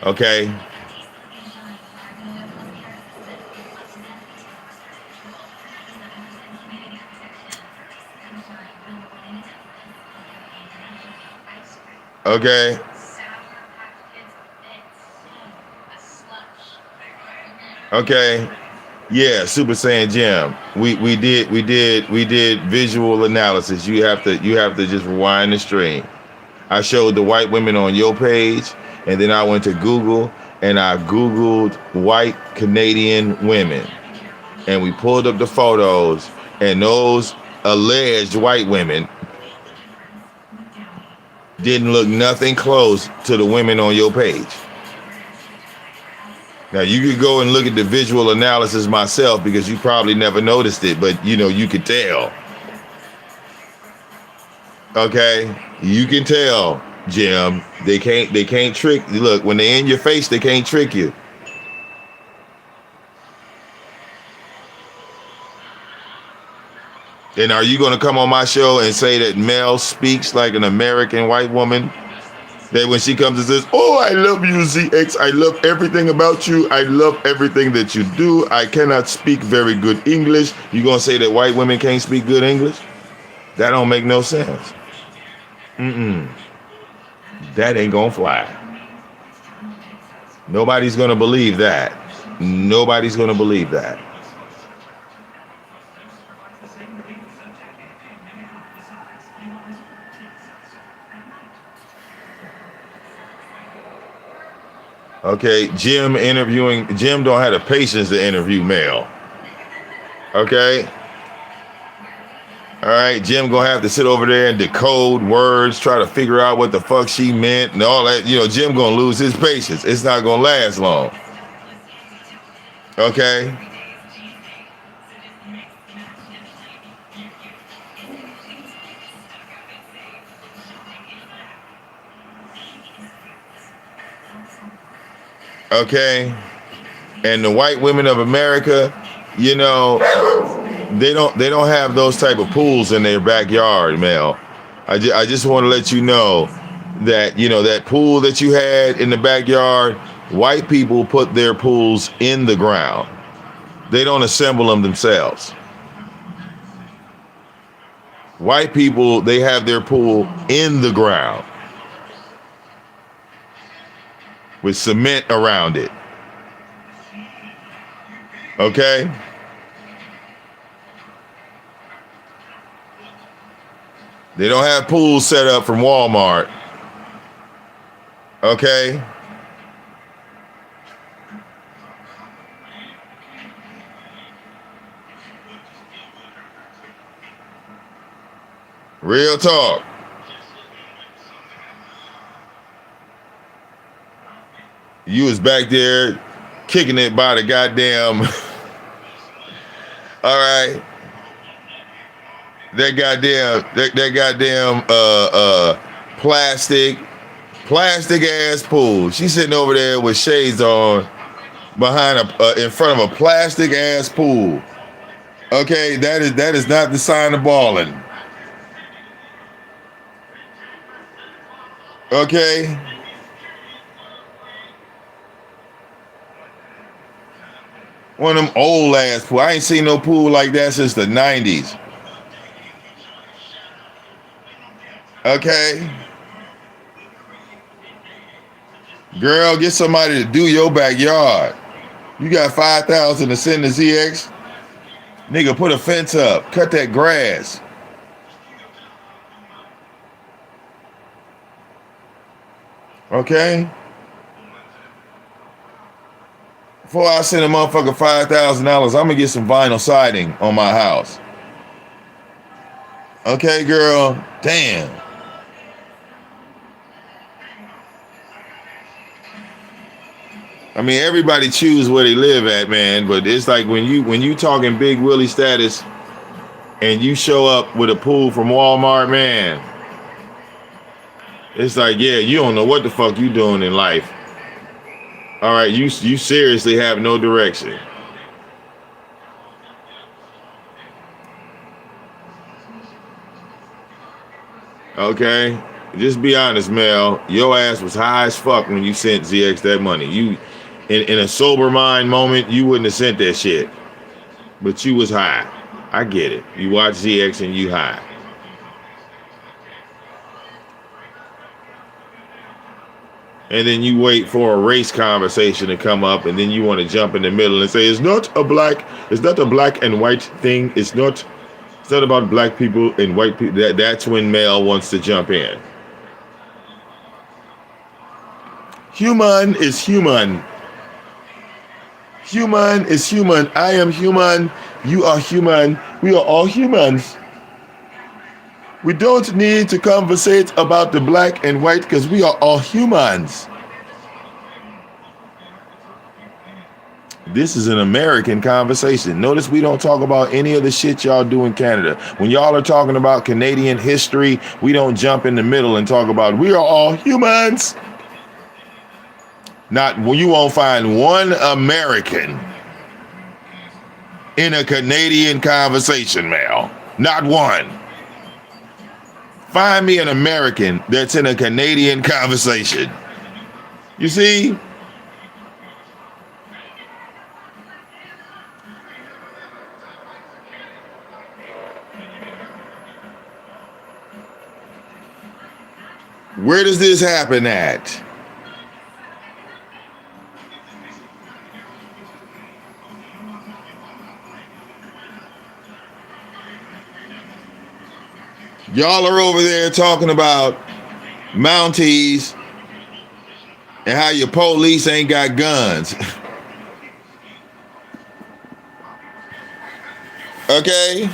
A: Okay? Okay? Okay? Yeah, Super Saiyan Jim. We did visual analysis. You have to just rewind the stream. I showed the white women on your page, and then I went to Google and I Googled white Canadian women. And we pulled up the photos, and those alleged white women didn't look nothing close to the women on your page. Now, you could go and look at the visual analysis myself because you probably never noticed it, but you could tell. Okay? You can tell, Jim. They can't trick you. Look, when they're in your face, they can't trick you. And are you going to come on my show and say that Mel speaks like an American white woman? That when she comes and says, "Oh, I love you, ZX. I love everything about you. I love everything that you do. I cannot speak very good English." You gonna say that white women can't speak good English? That don't make no sense. That ain't gonna fly. Nobody's gonna believe that. Nobody's gonna believe that. Okay, Jim don't have the patience to interview Mel. Okay? All right, Jim gonna have to sit over there and decode words, try to figure out what the fuck she meant and all that. Jim gonna lose his patience. It's not gonna last long. Okay? Okay? And the white women of America, you know, they don't have those type of pools in their backyard, Mel. I just want to let you know that, you know, that pool that you had in the backyard, white people put their pools in the ground. They don't assemble them themselves. White people, they have their pool in the ground with cement around it. Okay? They don't have pools set up from Walmart. Okay? Real talk. You was back there kicking it by the goddamn. All right. That goddamn plastic ass pool. She's sitting over there with shades on behind in front of a plastic ass pool. Okay, that is not the sign of balling. Okay? One of them old ass pools. I ain't seen no pool like that since the 90s. Okay? Girl, get somebody to do your backyard. You got 5,000 to send to ZX? Nigga, put a fence up. Cut that grass. Okay? Before I send a motherfucker $5,000, I'm gonna get some vinyl siding on my house. Okay, girl? Damn. I mean, everybody choose where they live at, man. But it's like when you talking Big Willie status, and you show up with a pool from Walmart, man. It's like, yeah, you don't know what the fuck you doing in life. All right, you seriously have no direction. Okay, just be honest, Mel. Your ass was high as fuck when you sent ZX that money. You, in a sober mind moment, you wouldn't have sent that shit. But you was high. I get it. You watch ZX and you high. And then you wait for a race conversation to come up, and then you want to jump in the middle and say it's not a black and white thing. It's not about black people and white people. That's when Mel wants to jump in. Human is human. Human is human. I am human. You are human. We are all humans. We don't need to conversate about the black and white because we are all humans. This is an American conversation. Notice we don't talk about any of the shit y'all do in Canada. When y'all are talking about Canadian history, we don't jump in the middle and talk about we are all humans. You won't find one American in a Canadian conversation, Mel. Not one. Find me an American that's in a Canadian conversation. You see? Where does this happen at? Y'all are over there talking about Mounties and how your police ain't got guns. Okay?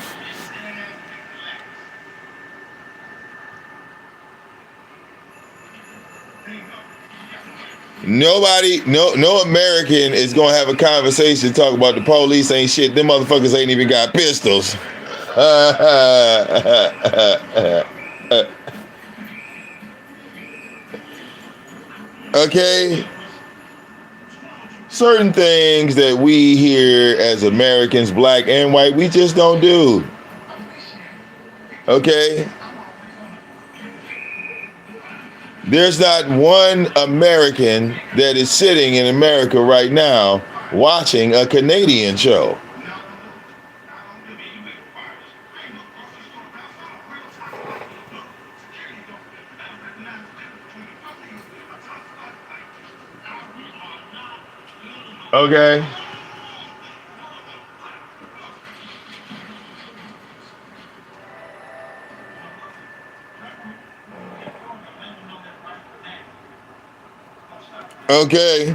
A: no American is gonna have a conversation talk about the police ain't shit. Them motherfuckers ain't even got pistols. Okay? Certain things that we here as Americans, black and white, we just don't do. Okay? There's not one American that is sitting in America right now watching a Canadian show. Okay? Okay?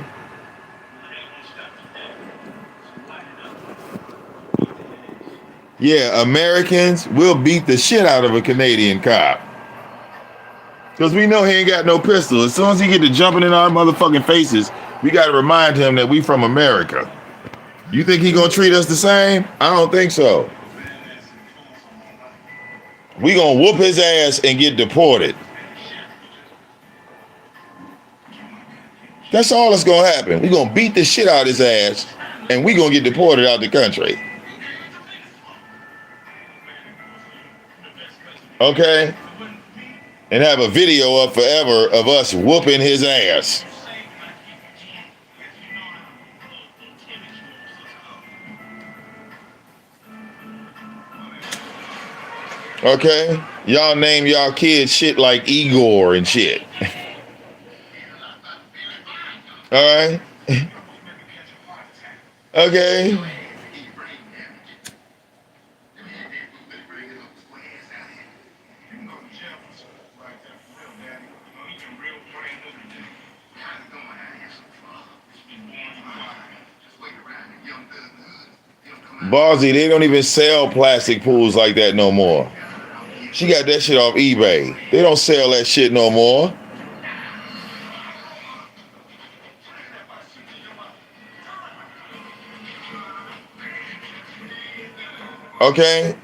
A: Yeah, Americans will beat the shit out of a Canadian cop. Because we know he ain't got no pistol. As soon as he get to jumping in our motherfucking faces, we got to remind him that we from America. You think he gonna treat us the same? I don't think so. We gonna whoop his ass and get deported. That's all that's gonna happen. We gonna beat the shit out of his ass and we gonna get deported out the country. Okay? And have a video up forever of us whooping his ass. Okay? Y'all name y'all kids shit like Igor and shit. All right? Okay? Ballsy, they don't even sell plastic pools like that no more. She got that shit off eBay. They don't sell that shit no more. Okay?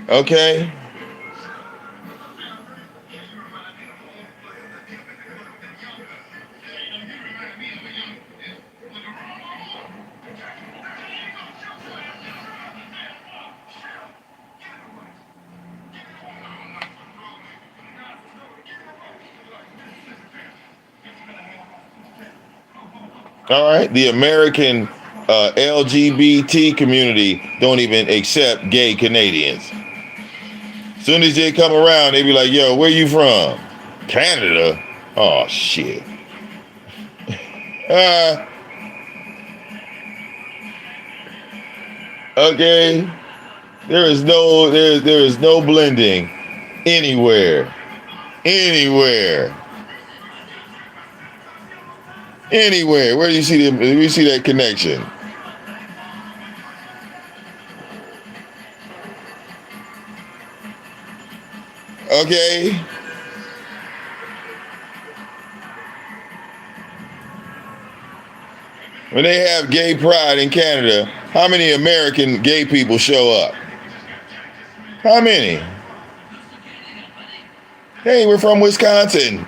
A: Okay? All right? The American LGBT community don't even accept gay Canadians. As soon as they come around, they be like, yo, where you from? Canada? Oh, shit. Okay? There is no blending anywhere. Anywhere. Anywhere. Where do you see that connection? Okay? When they have gay pride in Canada, how many American gay people show up? How many? Hey, we're from Wisconsin.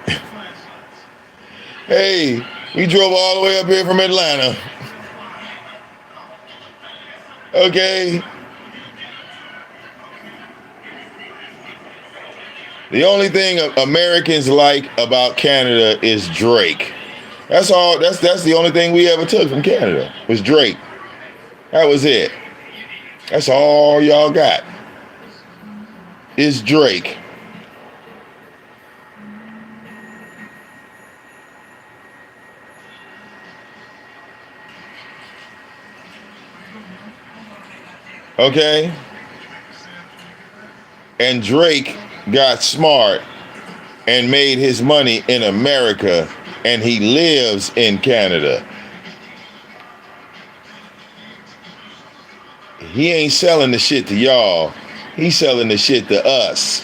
A: Hey, we drove all the way up here from Atlanta. Okay? The only thing Americans like about Canada is Drake. That's all. That's the only thing we ever took from Canada was Drake. That was it. That's all y'all got. Is Drake. Okay? And Drake got smart and made his money in America, and he lives in Canada. He ain't selling the shit to y'all. He's selling the shit to us.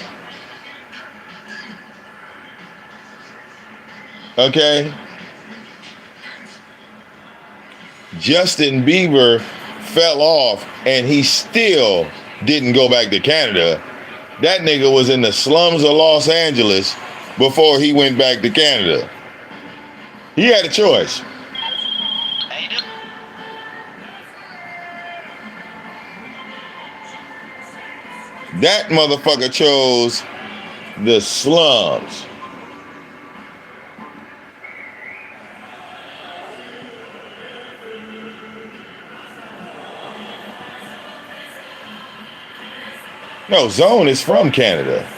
A: Okay? Justin Bieber fell off and he still didn't go back to Canada. That nigga was in the slums of Los Angeles before he went back to Canada. He had a choice. That motherfucker chose the slums. No, Zone is from Canada.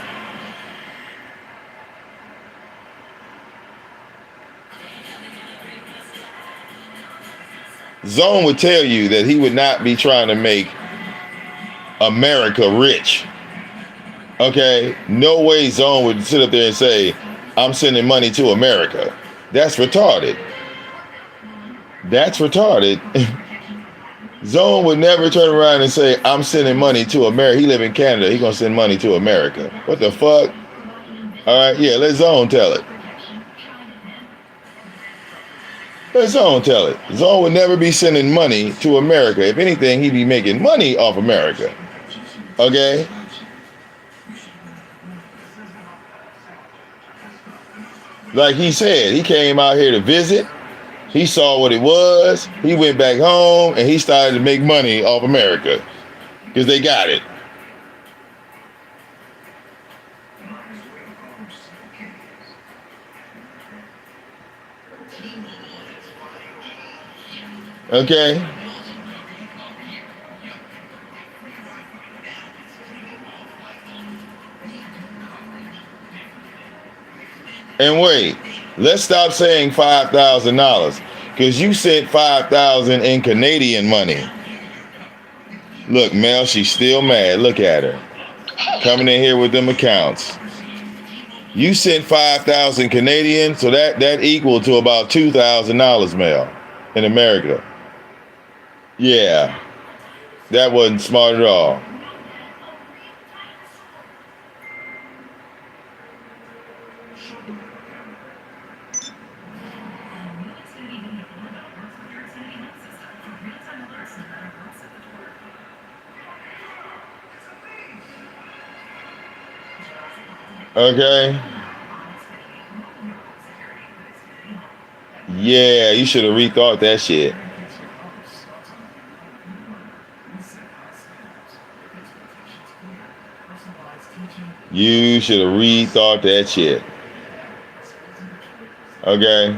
A: Zone would tell you that he would not be trying to make America rich. Okay? No way Zone would sit up there and say, I'm sending money to America. That's retarded. That's retarded. Zone would never turn around and say, I'm sending money to America. He live in Canada. He gonna send money to America. What the fuck? All right, yeah, let Zone tell it. Let Zone tell it. Zone would never be sending money to America. If anything, he'd be making money off America. Okay? Like he said, he came out here to visit. He saw what it was. He went back home and he started to make money off America because they got it. Okay? And wait, let's stop saying $5,000 because you said $5,000 in Canadian money. Look, Mel, she's still mad. Look at her. Coming in here with them accounts. You sent 5,000 Canadian, so that equal to about $2,000, Mel, in America. Yeah, that wasn't smart at all. Okay. Yeah, you should have rethought that shit. You should have rethought that shit. Okay.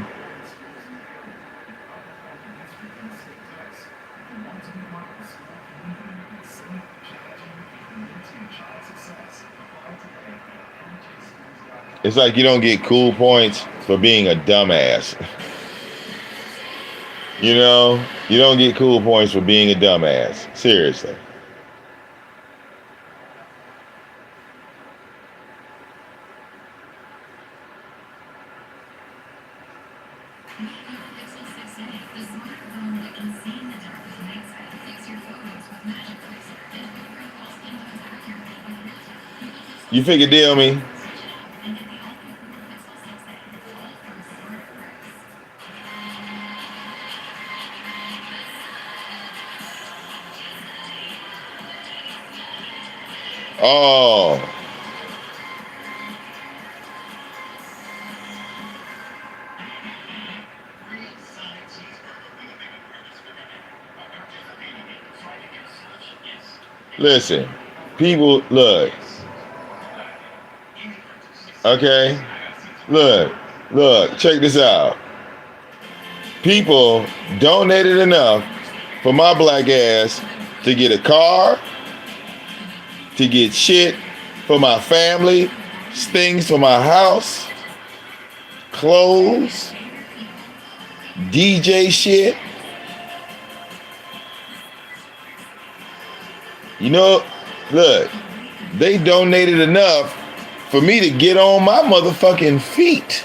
A: It's like you don't get cool points for being a dumbass. You know, you don't get cool points for being a dumbass. Seriously. You figure deal me? Oh. Listen, people, look. Okay? Look, check this out. People donated enough for my black ass to get a car, to get shit for my family, things for my house, clothes, DJ shit. You know, look, they donated enough for me to get on my motherfucking feet.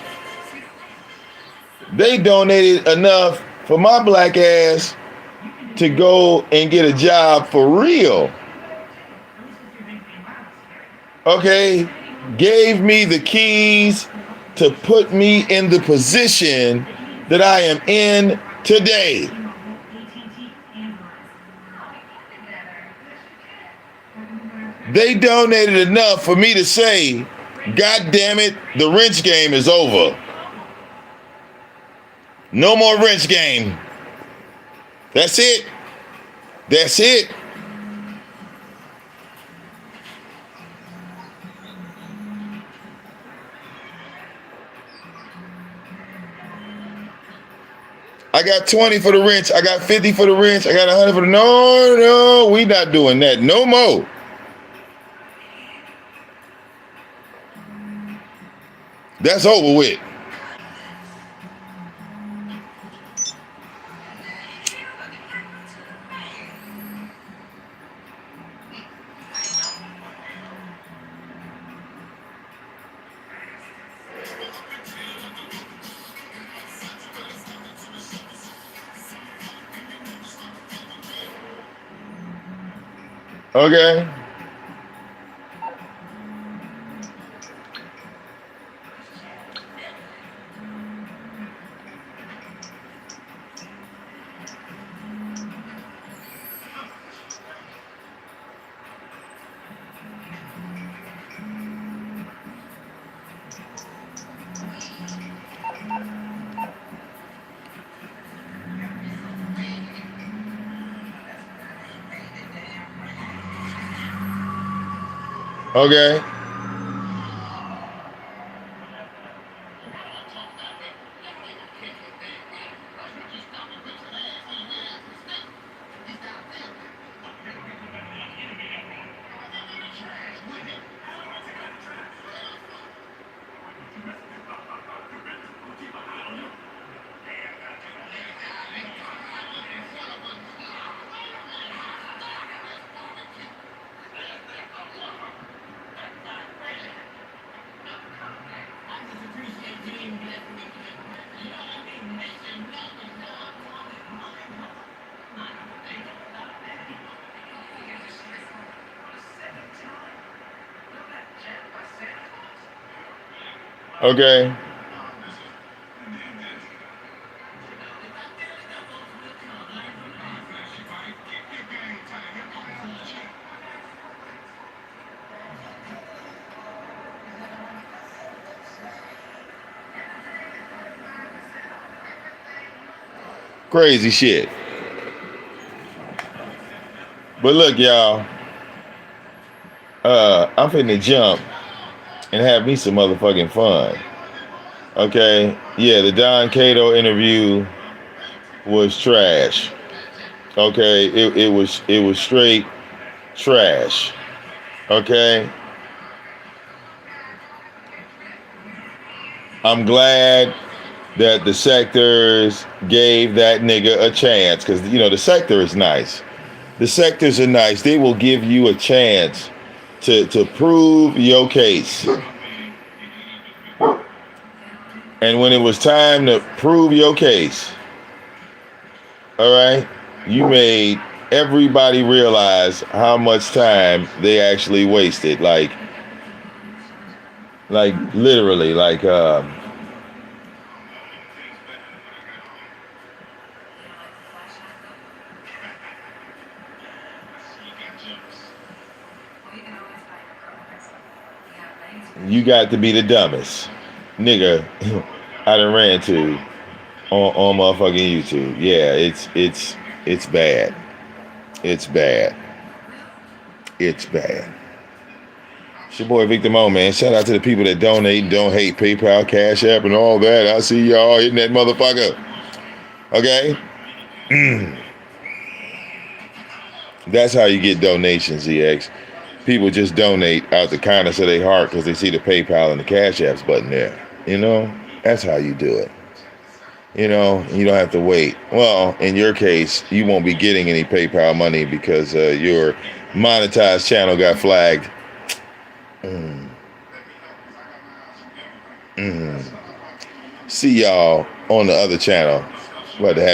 A: They donated enough for my black ass to go and get a job for real. Okay, gave me the keys to put me in the position that I am in today. They donated enough for me to say, God damn it, the wrench game is over. No more wrench game. That's it. That's it. I got 20 for the wrench. I got 50 for the wrench. I got 100 for the... No, we not doing that no more. That's over with. Okay. Okay. Okay. Crazy shit. But look, y'all. I'm finna jump and have me some motherfucking fun. Okay? Yeah, the Don Cato interview was trash. Okay? It was straight trash. Okay? I'm glad that the sectors gave that nigga a chance, because you know the sector is nice. The sectors are nice. They will give you a chance to prove your case. And when it was time to prove your case, all right, you made everybody realize how much time they actually wasted. Like literally, you got to be the dumbest nigga I done ran to on motherfucking YouTube. Yeah, it's bad. It's bad. It's bad. It's your boy VicDamoane, man. Shout out to the people that donate and don't hate PayPal, Cash App, and all that. I see y'all hitting that motherfucker. Okay? That's how you get donations, EX. People just donate out the kindness of their heart because they see the PayPal and the Cash Apps button there. You know? That's how you do it. You know, you don't have to wait. Well, in your case, you won't be getting any PayPal money because your monetized channel got flagged. See y'all on the other channel. About to have